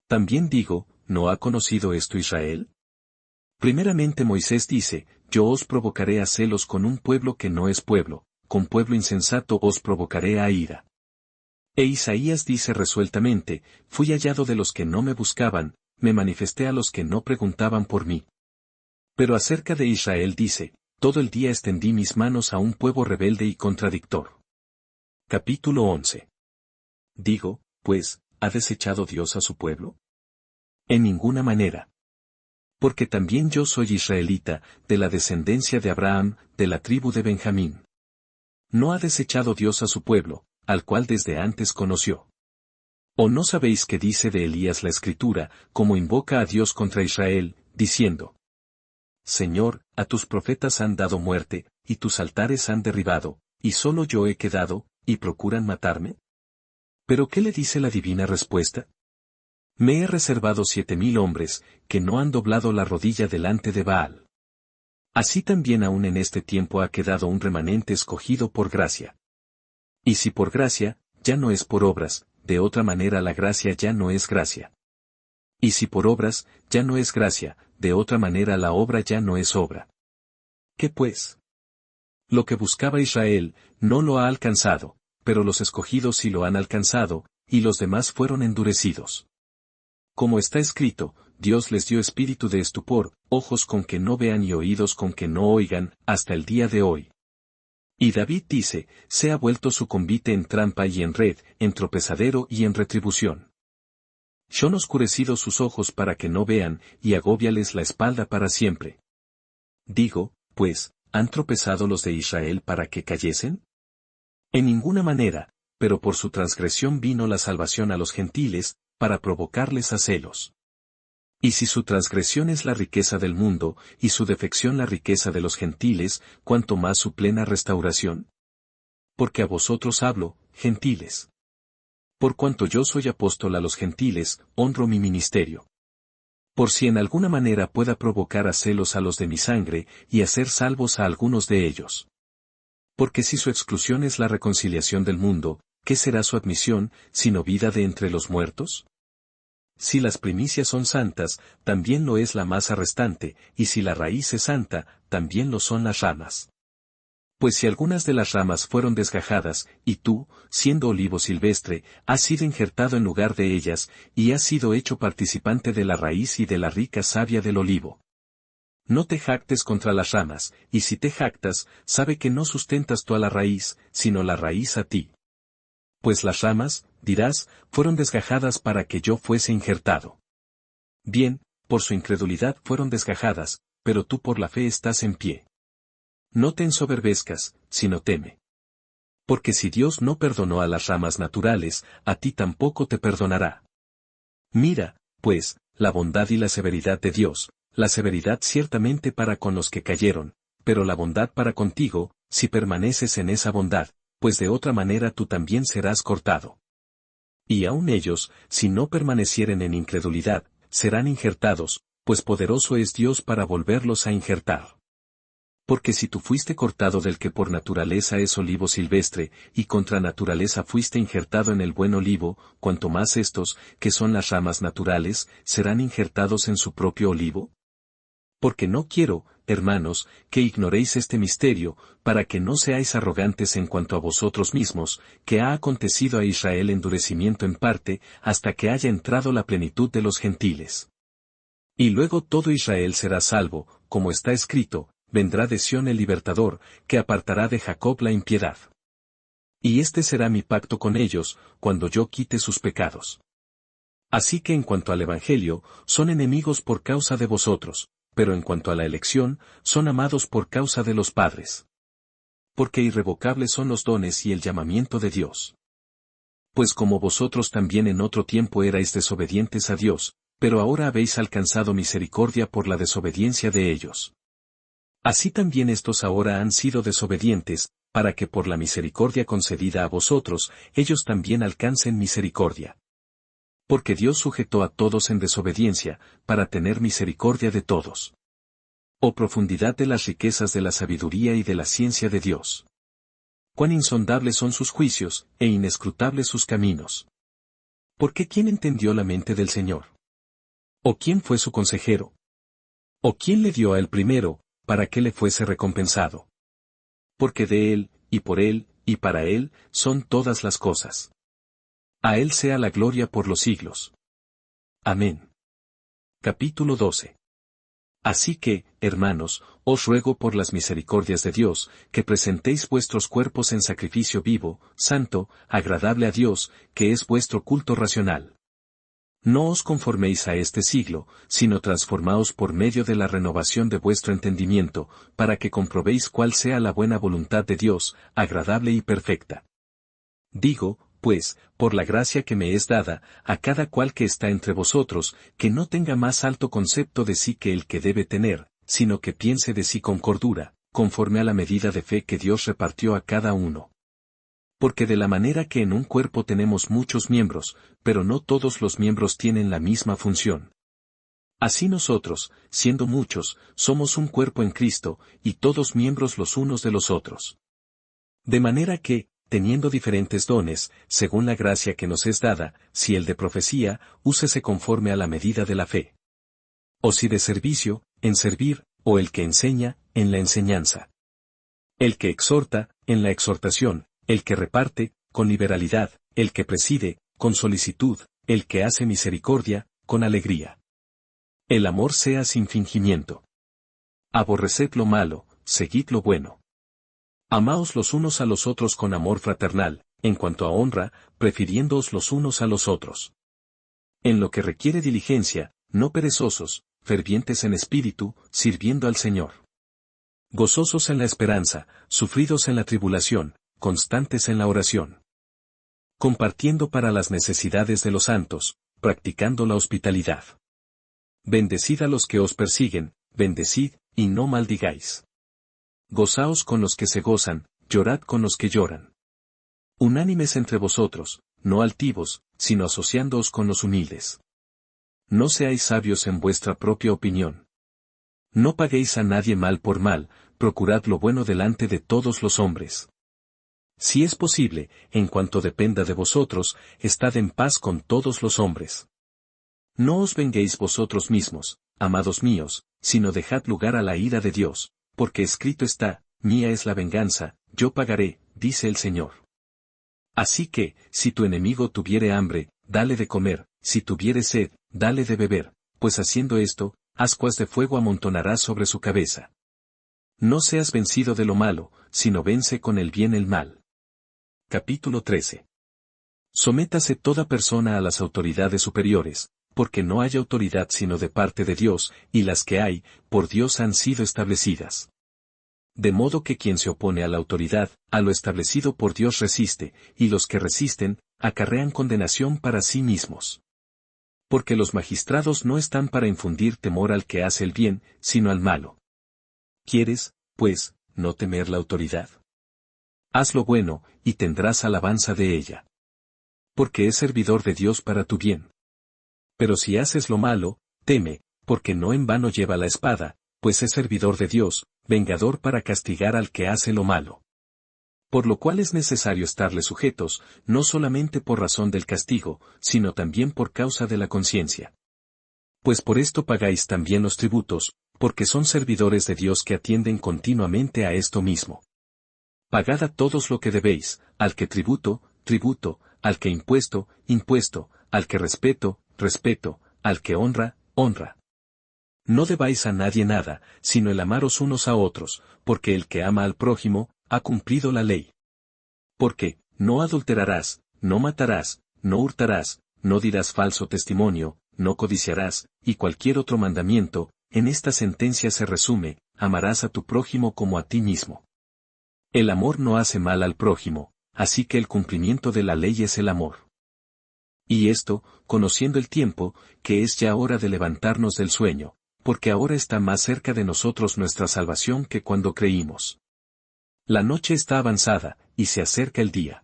También digo, ¿no ha conocido esto Israel? Primeramente Moisés dice, yo os provocaré a celos con un pueblo que no es pueblo, con pueblo insensato os provocaré a ira. E Isaías dice resueltamente, fui hallado de los que no me buscaban, me manifesté a los que no preguntaban por mí. Pero acerca de Israel dice, todo el día extendí mis manos a un pueblo rebelde y contradictor. Capítulo 11. Digo, pues, ¿ha desechado Dios a su pueblo? En ninguna manera. Porque también yo soy israelita, de la descendencia de Abraham, de la tribu de Benjamín. No ha desechado Dios a su pueblo, al cual desde antes conoció. ¿O no sabéis qué dice de Elías la Escritura, como invoca a Dios contra Israel, diciendo: Señor, a tus profetas han dado muerte, y tus altares han derribado, y solo yo he quedado, y procuran matarme? ¿Pero qué le dice la divina respuesta? Me he reservado 7,000 hombres, que no han doblado la rodilla delante de Baal. Así también aún en este tiempo ha quedado un remanente escogido por gracia. Y si por gracia, ya no es por obras, de otra manera la gracia ya no es gracia. Y si por obras, ya no es gracia, de otra manera la obra ya no es obra. ¿Qué pues? Lo que buscaba Israel, no lo ha alcanzado, pero los escogidos sí lo han alcanzado, y los demás fueron endurecidos. Como está escrito, Dios les dio espíritu de estupor, ojos con que no vean y oídos con que no oigan, hasta el día de hoy. Y David dice, se ha vuelto su convite en trampa y en red, en tropezadero y en retribución. Son oscurecidos sus ojos para que no vean, y agóbiales la espalda para siempre. Digo, pues, ¿han tropezado los de Israel para que cayesen? En ninguna manera, pero por su transgresión vino la salvación a los gentiles, para provocarles a celos. Y si su transgresión es la riqueza del mundo, y su defección la riqueza de los gentiles, ¿cuánto más su plena restauración? Porque a vosotros hablo, gentiles. Por cuanto yo soy apóstol a los gentiles, honro mi ministerio. Por si en alguna manera pueda provocar a celos a los de mi sangre, y hacer salvos a algunos de ellos. Porque si su exclusión es la reconciliación del mundo, ¿qué será su admisión, sino vida de entre los muertos? Si las primicias son santas, también lo es la masa restante, y si la raíz es santa, también lo son las ramas. Pues si algunas de las ramas fueron desgajadas, y tú, siendo olivo silvestre, has sido injertado en lugar de ellas, y has sido hecho participante de la raíz y de la rica savia del olivo. No te jactes contra las ramas, y si te jactas, sabe que no sustentas tú a la raíz, sino la raíz a ti. Pues las ramas, dirás, fueron desgajadas para que yo fuese injertado. Bien, por su incredulidad fueron desgajadas, pero tú por la fe estás en pie. No te ensoberbezcas, sino teme. Porque si Dios no perdonó a las ramas naturales, a ti tampoco te perdonará. Mira, pues, la bondad y la severidad de Dios, la severidad ciertamente para con los que cayeron, pero la bondad para contigo, si permaneces en esa bondad, pues de otra manera tú también serás cortado. Y aun ellos, si no permanecieren en incredulidad, serán injertados, pues poderoso es Dios para volverlos a injertar. Porque si tú fuiste cortado del que por naturaleza es olivo silvestre, y contra naturaleza fuiste injertado en el buen olivo, cuanto más estos, que son las ramas naturales, serán injertados en su propio olivo. Porque no quiero, hermanos, que ignoréis este misterio, para que no seáis arrogantes en cuanto a vosotros mismos, que ha acontecido a Israel endurecimiento en parte, hasta que haya entrado la plenitud de los gentiles. Y luego todo Israel será salvo, como está escrito, vendrá de Sión el libertador, que apartará de Jacob la impiedad. Y este será mi pacto con ellos, cuando yo quite sus pecados. Así que en cuanto al Evangelio, son enemigos por causa de vosotros, pero en cuanto a la elección, son amados por causa de los padres. Porque irrevocables son los dones y el llamamiento de Dios. Pues como vosotros también en otro tiempo erais desobedientes a Dios, pero ahora habéis alcanzado misericordia por la desobediencia de ellos. Así también estos ahora han sido desobedientes, para que por la misericordia concedida a vosotros, ellos también alcancen misericordia. Porque Dios sujetó a todos en desobediencia, para tener misericordia de todos. Oh profundidad de las riquezas de la sabiduría y de la ciencia de Dios. Cuán insondables son sus juicios, e inescrutables sus caminos. ¿Por qué quién entendió la mente del Señor? ¿O quién fue su consejero? ¿O quién le dio a él primero, para que le fuese recompensado? Porque de él, y para él, son todas las cosas. A él sea la gloria por los siglos. Amén. Capítulo 12. Así que, hermanos, os ruego por las misericordias de Dios, que presentéis vuestros cuerpos en sacrificio vivo, santo, agradable a Dios, que es vuestro culto racional. No os conforméis a este siglo, sino transformaos por medio de la renovación de vuestro entendimiento, para que comprobéis cuál sea la buena voluntad de Dios, agradable y perfecta. Digo, pues, por la gracia que me es dada, a cada cual que está entre vosotros, que no tenga más alto concepto de sí que el que debe tener, sino que piense de sí con cordura, conforme a la medida de fe que Dios repartió a cada uno. Porque de la manera que en un cuerpo tenemos muchos miembros, pero no todos los miembros tienen la misma función. Así nosotros, siendo muchos, somos un cuerpo en Cristo, y todos miembros los unos de los otros. De manera que, teniendo diferentes dones, según la gracia que nos es dada, si el de profecía, úsese conforme a la medida de la fe. O si de servicio, en servir, o el que enseña, en la enseñanza. El que exhorta, en la exhortación, el que reparte, con liberalidad, el que preside, con solicitud, el que hace misericordia, con alegría. El amor sea sin fingimiento. Aborreced lo malo, seguid lo bueno. Amaos los unos a los otros con amor fraternal, en cuanto a honra, prefiriéndoos los unos a los otros. En lo que requiere diligencia, no perezosos, fervientes en espíritu, sirviendo al Señor. Gozosos en la esperanza, sufridos en la tribulación, constantes en la oración. Compartiendo para las necesidades de los santos, practicando la hospitalidad. Bendecid a los que os persiguen, bendecid, y no maldigáis. Gozaos con los que se gozan, llorad con los que lloran. Unánimes entre vosotros, no altivos, sino asociándoos con los humildes. No seáis sabios en vuestra propia opinión. No paguéis a nadie mal por mal, procurad lo bueno delante de todos los hombres. Si es posible, en cuanto dependa de vosotros, estad en paz con todos los hombres. No os venguéis vosotros mismos, amados míos, sino dejad lugar a la ira de Dios, porque escrito está, mía es la venganza, yo pagaré, dice el Señor. Así que, si tu enemigo tuviere hambre, dale de comer, si tuviere sed, dale de beber, pues haciendo esto, ascuas de fuego amontonarás sobre su cabeza. No seas vencido de lo malo, sino vence con el bien el mal. Capítulo 13. Sométase toda persona a las autoridades superiores, porque no hay autoridad sino de parte de Dios, y las que hay, por Dios han sido establecidas. De modo que quien se opone a la autoridad, a lo establecido por Dios resiste, y los que resisten, acarrean condenación para sí mismos. Porque los magistrados no están para infundir temor al que hace el bien, sino al malo. ¿Quieres, pues, no temer la autoridad? Haz lo bueno, y tendrás alabanza de ella. Porque es servidor de Dios para tu bien. Pero si haces lo malo, teme, porque no en vano lleva la espada, pues es servidor de Dios, vengador para castigar al que hace lo malo. Por lo cual es necesario estarle sujetos, no solamente por razón del castigo, sino también por causa de la conciencia. Pues por esto pagáis también los tributos, porque son servidores de Dios que atienden continuamente a esto mismo. Pagad a todos lo que debéis, al que tributo, tributo, al que impuesto, impuesto, al que respeto, respeto, al que honra, honra. No debáis a nadie nada, sino el amaros unos a otros, porque el que ama al prójimo, ha cumplido la ley. Porque, no adulterarás, no matarás, no hurtarás, no dirás falso testimonio, no codiciarás, y cualquier otro mandamiento, en esta sentencia se resume, amarás a tu prójimo como a ti mismo. El amor no hace mal al prójimo, así que el cumplimiento de la ley es el amor. Y esto, conociendo el tiempo, que es ya hora de levantarnos del sueño, porque ahora está más cerca de nosotros nuestra salvación que cuando creímos. La noche está avanzada, y se acerca el día.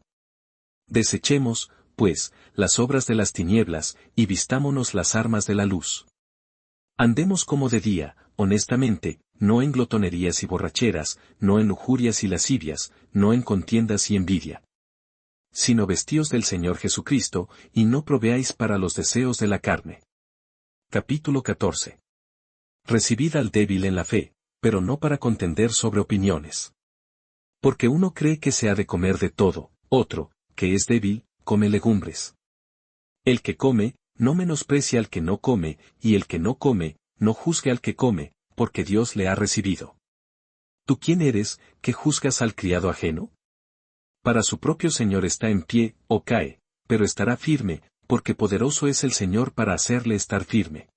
Desechemos, pues, las obras de las tinieblas, y vistámonos las armas de la luz. Andemos como de día, honestamente, no en glotonerías y borracheras, no en lujurias y lascivias, no en contiendas y envidia. Sino vestíos del Señor Jesucristo, y no proveáis para los deseos de la carne. Capítulo 14. Recibid al débil en la fe, pero no para contender sobre opiniones. Porque uno cree que se ha de comer de todo, otro, que es débil, come legumbres. El que come, no menosprecia al que no come, y el que no come, no juzgue al que come, porque Dios le ha recibido. ¿Tú quién eres, que juzgas al criado ajeno? Para su propio Señor está en pie, o cae, pero estará firme, porque poderoso es el Señor para hacerle estar firme.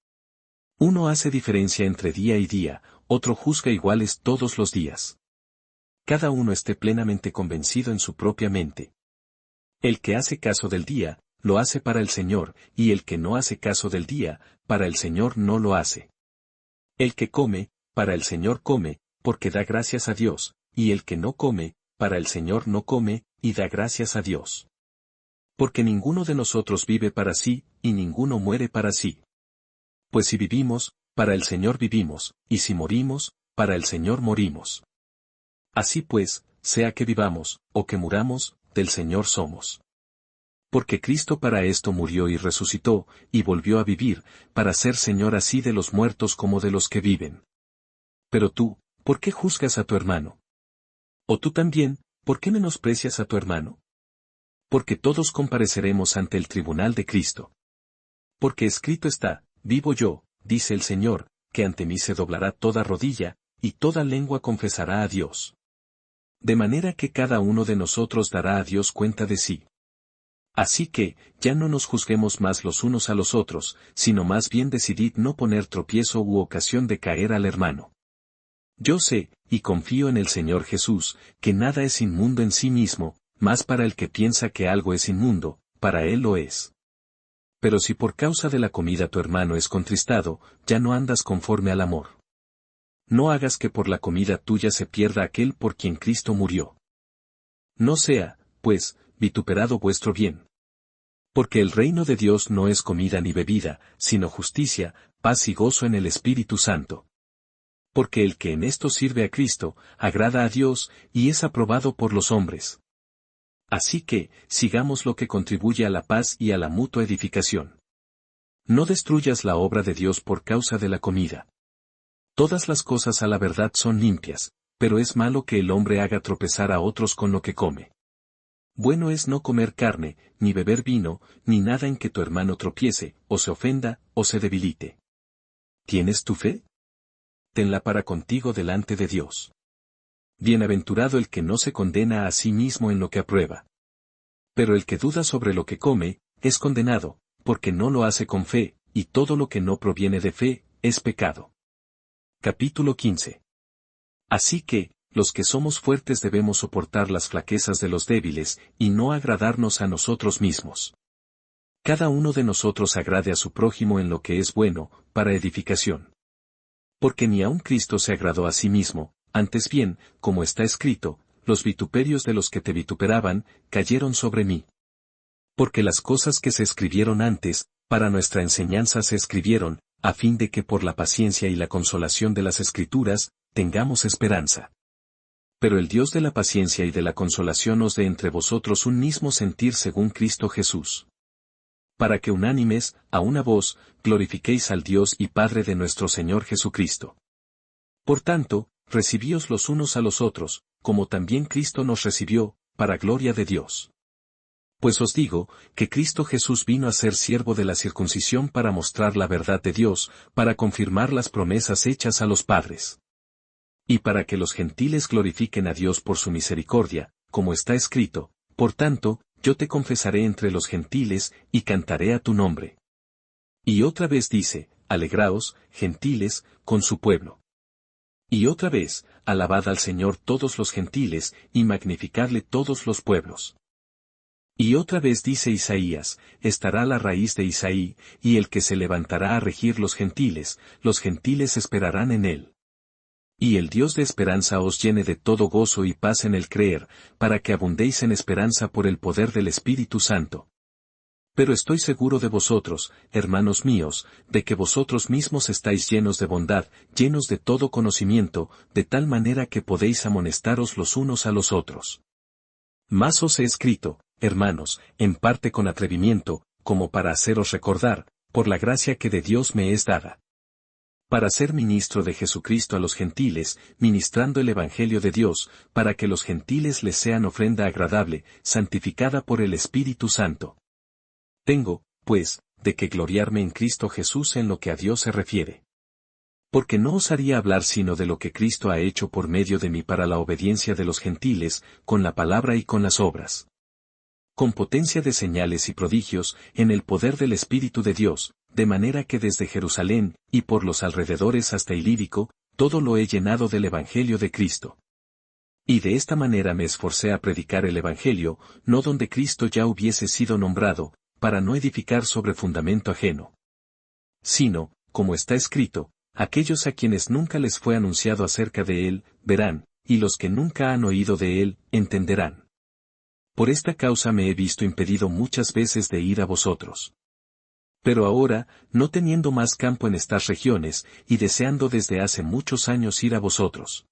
Uno hace diferencia entre día y día, otro juzga iguales todos los días. Cada uno esté plenamente convencido en su propia mente. El que hace caso del día, lo hace para el Señor, y el que no hace caso del día, para el Señor no lo hace. El que come, para el Señor come, porque da gracias a Dios, y el que no come, para el Señor no come, y da gracias a Dios. Porque ninguno de nosotros vive para sí, y ninguno muere para sí. Pues si vivimos, para el Señor vivimos, y si morimos, para el Señor morimos. Así pues, sea que vivamos, o que muramos, del Señor somos. Porque Cristo para esto murió y resucitó, y volvió a vivir, para ser Señor así de los muertos como de los que viven. Pero tú, ¿por qué juzgas a tu hermano? O tú también, ¿por qué menosprecias a tu hermano? Porque todos compareceremos ante el tribunal de Cristo. Porque escrito está, vivo yo, dice el Señor, que ante mí se doblará toda rodilla, y toda lengua confesará a Dios. De manera que cada uno de nosotros dará a Dios cuenta de sí. Así que, ya no nos juzguemos más los unos a los otros, sino más bien decidid no poner tropiezo u ocasión de caer al hermano. Yo sé, y confío en el Señor Jesús, que nada es inmundo en sí mismo, mas para el que piensa que algo es inmundo, para él lo es. Pero si por causa de la comida tu hermano es contristado, ya no andas conforme al amor. No hagas que por la comida tuya se pierda aquel por quien Cristo murió. No sea, pues, vituperado vuestro bien. Porque el reino de Dios no es comida ni bebida, sino justicia, paz y gozo en el Espíritu Santo. Porque el que en esto sirve a Cristo, agrada a Dios, y es aprobado por los hombres. Así que, sigamos lo que contribuye a la paz y a la mutua edificación. No destruyas la obra de Dios por causa de la comida. Todas las cosas a la verdad son limpias, pero es malo que el hombre haga tropezar a otros con lo que come. Bueno es no comer carne, ni beber vino, ni nada en que tu hermano tropiece, o se ofenda, o se debilite. ¿Tienes tu fe? Tenla para contigo delante de Dios. Bienaventurado el que no se condena a sí mismo en lo que aprueba. Pero el que duda sobre lo que come, es condenado, porque no lo hace con fe, y todo lo que no proviene de fe, es pecado. Capítulo 15. Así que, los que somos fuertes debemos soportar las flaquezas de los débiles, y no agradarnos a nosotros mismos. Cada uno de nosotros agrade a su prójimo en lo que es bueno, para edificación. Porque ni aun Cristo se agradó a sí mismo, antes bien, como está escrito, los vituperios de los que te vituperaban, cayeron sobre mí. Porque las cosas que se escribieron antes, para nuestra enseñanza se escribieron, a fin de que por la paciencia y la consolación de las Escrituras, tengamos esperanza. Pero el Dios de la paciencia y de la consolación os dé entre vosotros un mismo sentir según Cristo Jesús. Para que unánimes, a una voz, glorifiquéis al Dios y Padre de nuestro Señor Jesucristo. Por tanto, recibíos los unos a los otros, como también Cristo nos recibió, para gloria de Dios. Pues os digo, que Cristo Jesús vino a ser siervo de la circuncisión para mostrar la verdad de Dios, para confirmar las promesas hechas a los padres. Y para que los gentiles glorifiquen a Dios por su misericordia, como está escrito, por tanto, yo te confesaré entre los gentiles, y cantaré a tu nombre. Y otra vez dice, alegraos, gentiles, con su pueblo. Y otra vez, alabad al Señor todos los gentiles, y magnificadle todos los pueblos. Y otra vez dice Isaías, estará la raíz de Isaí, y el que se levantará a regir los gentiles esperarán en él. Y el Dios de esperanza os llene de todo gozo y paz en el creer, para que abundéis en esperanza por el poder del Espíritu Santo. Pero estoy seguro de vosotros, hermanos míos, de que vosotros mismos estáis llenos de bondad, llenos de todo conocimiento, de tal manera que podéis amonestaros los unos a los otros. Mas os he escrito, hermanos, en parte con atrevimiento, como para haceros recordar, por la gracia que de Dios me es dada, para ser ministro de Jesucristo a los gentiles, ministrando el Evangelio de Dios, para que los gentiles les sean ofrenda agradable, santificada por el Espíritu Santo. Tengo, pues, de que gloriarme en Cristo Jesús en lo que a Dios se refiere. Porque no osaría hablar sino de lo que Cristo ha hecho por medio de mí para la obediencia de los gentiles, con la palabra y con las obras. Con potencia de señales y prodigios, en el poder del Espíritu de Dios, de manera que desde Jerusalén, y por los alrededores hasta Ilírico, todo lo he llenado del Evangelio de Cristo. Y de esta manera me esforcé a predicar el Evangelio, no donde Cristo ya hubiese sido nombrado, para no edificar sobre fundamento ajeno. Sino, como está escrito, aquellos a quienes nunca les fue anunciado acerca de él, verán, y los que nunca han oído de él, entenderán. Por esta causa me he visto impedido muchas veces de ir a vosotros. Pero ahora, no teniendo más campo en estas regiones, y deseando desde hace muchos años ir a vosotros.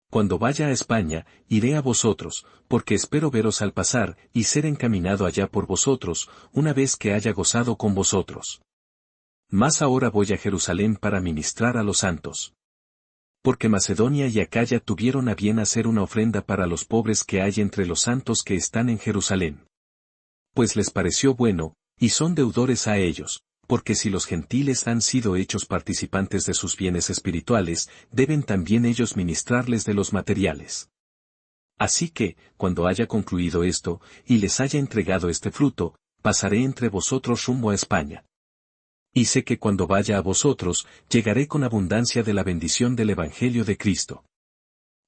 Cuando vaya a España, iré a vosotros, porque espero veros al pasar, y ser encaminado allá por vosotros, una vez que haya gozado con vosotros. Mas ahora voy a Jerusalén para ministrar a los santos. Porque Macedonia y Acaya tuvieron a bien hacer una ofrenda para los pobres que hay entre los santos que están en Jerusalén. Pues les pareció bueno, y son deudores a ellos, porque si los gentiles han sido hechos participantes de sus bienes espirituales, deben también ellos ministrarles de los materiales. Así que, cuando haya concluido esto, y les haya entregado este fruto, pasaré entre vosotros rumbo a España. Y sé que cuando vaya a vosotros, llegaré con abundancia de la bendición del Evangelio de Cristo.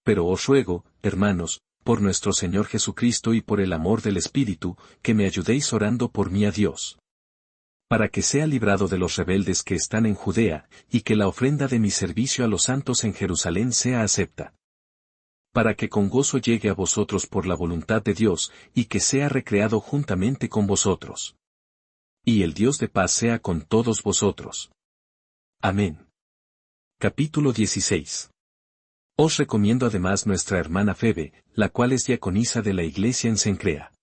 Pero os ruego, hermanos, por nuestro Señor Jesucristo y por el amor del Espíritu, que me ayudéis orando por mí a Dios. Para que sea librado de los rebeldes que están en Judea, y que la ofrenda de mi servicio a los santos en Jerusalén sea acepta. Para que con gozo llegue a vosotros por la voluntad de Dios, y que sea recreado juntamente con vosotros. Y el Dios de paz sea con todos vosotros. Amén. Capítulo 16. Os recomiendo además nuestra hermana Febe, la cual es diaconisa de la iglesia en Cencrea.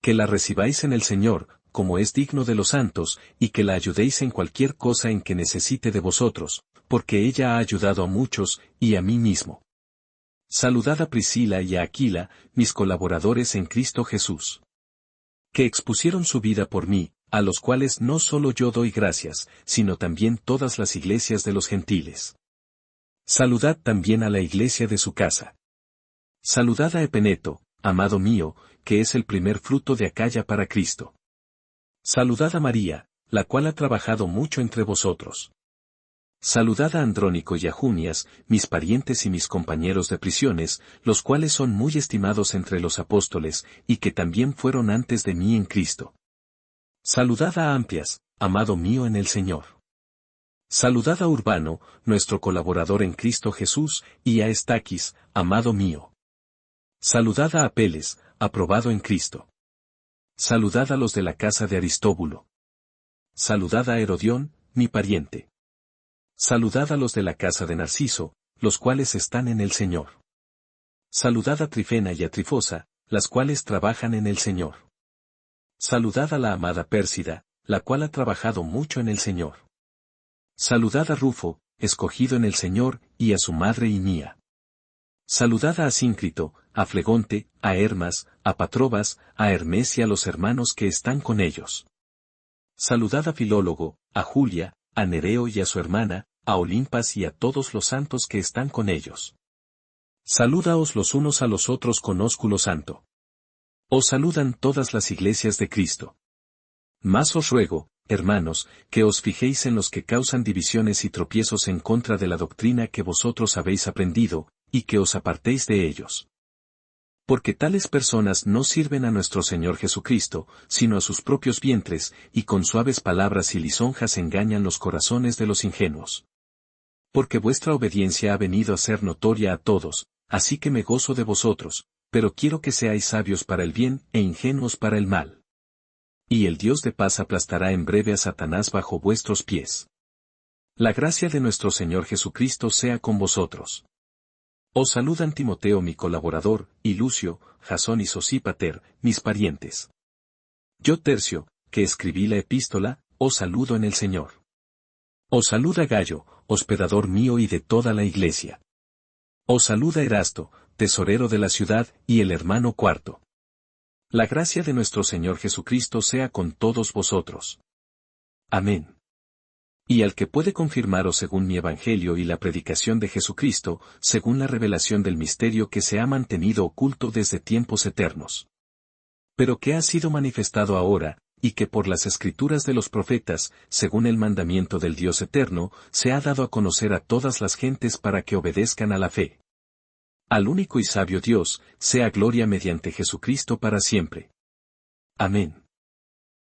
Que la recibáis en el Señor, como es digno de los santos, y que la ayudéis en cualquier cosa en que necesite de vosotros, porque ella ha ayudado a muchos, y a mí mismo. Saludad a Priscila y a Aquila, mis colaboradores en Cristo Jesús. Que expusieron su vida por mí, a los cuales no solo yo doy gracias, sino también todas las iglesias de los gentiles. Saludad también a la iglesia de su casa. Saludad a Epeneto, amado mío, que es el primer fruto de Acaya para Cristo. Saludad a María, la cual ha trabajado mucho entre vosotros. Saludad a Andrónico y a Junias, mis parientes y mis compañeros de prisiones, los cuales son muy estimados entre los apóstoles, y que también fueron antes de mí en Cristo. Saludad a Amplias, amado mío en el Señor. Saludad a Urbano, nuestro colaborador en Cristo Jesús, y a Estaquis, amado mío. Saludad a Apeles, aprobado en Cristo. Saludad a los de la casa de Aristóbulo. Saludad a Herodión, mi pariente. Saludad a los de la casa de Narciso, los cuales están en el Señor. Saludad a Trifena y a Trifosa, las cuales trabajan en el Señor. Saludad a la amada Pérsida, la cual ha trabajado mucho en el Señor. Saludad a Rufo, escogido en el Señor, y a su madre y mía. Saludad a Asíncrito, a Flegonte, a Hermas, a Patrobas, a Hermes y a los hermanos que están con ellos. Saludad a Filólogo, a Julia, a Nereo y a su hermana, a Olimpas y a todos los santos que están con ellos. Salúdaos los unos a los otros con ósculo santo. Os saludan todas las iglesias de Cristo. Mas os ruego, hermanos, que os fijéis en los que causan divisiones y tropiezos en contra de la doctrina que vosotros habéis aprendido, y que os apartéis de ellos. Porque tales personas no sirven a nuestro Señor Jesucristo, sino a sus propios vientres, y con suaves palabras y lisonjas engañan los corazones de los ingenuos. Porque vuestra obediencia ha venido a ser notoria a todos, así que me gozo de vosotros, pero quiero que seáis sabios para el bien e ingenuos para el mal. Y el Dios de paz aplastará en breve a Satanás bajo vuestros pies. La gracia de nuestro Señor Jesucristo sea con vosotros. Os saludan Timoteo mi colaborador, y Lucio, Jasón y Sosípater, mis parientes. Yo Tercio, que escribí la epístola, os saludo en el Señor. Os saluda Gayo, hospedador mío y de toda la iglesia. Os saluda Erasto, tesorero de la ciudad, y el hermano Cuarto. La gracia de nuestro Señor Jesucristo sea con todos vosotros. Amén. Y al que puede confirmaros según mi evangelio y la predicación de Jesucristo, según la revelación del misterio que se ha mantenido oculto desde tiempos eternos. Pero que ha sido manifestado ahora, y que por las escrituras de los profetas, según el mandamiento del Dios eterno, se ha dado a conocer a todas las gentes para que obedezcan a la fe. Al único y sabio Dios, sea gloria mediante Jesucristo para siempre. Amén.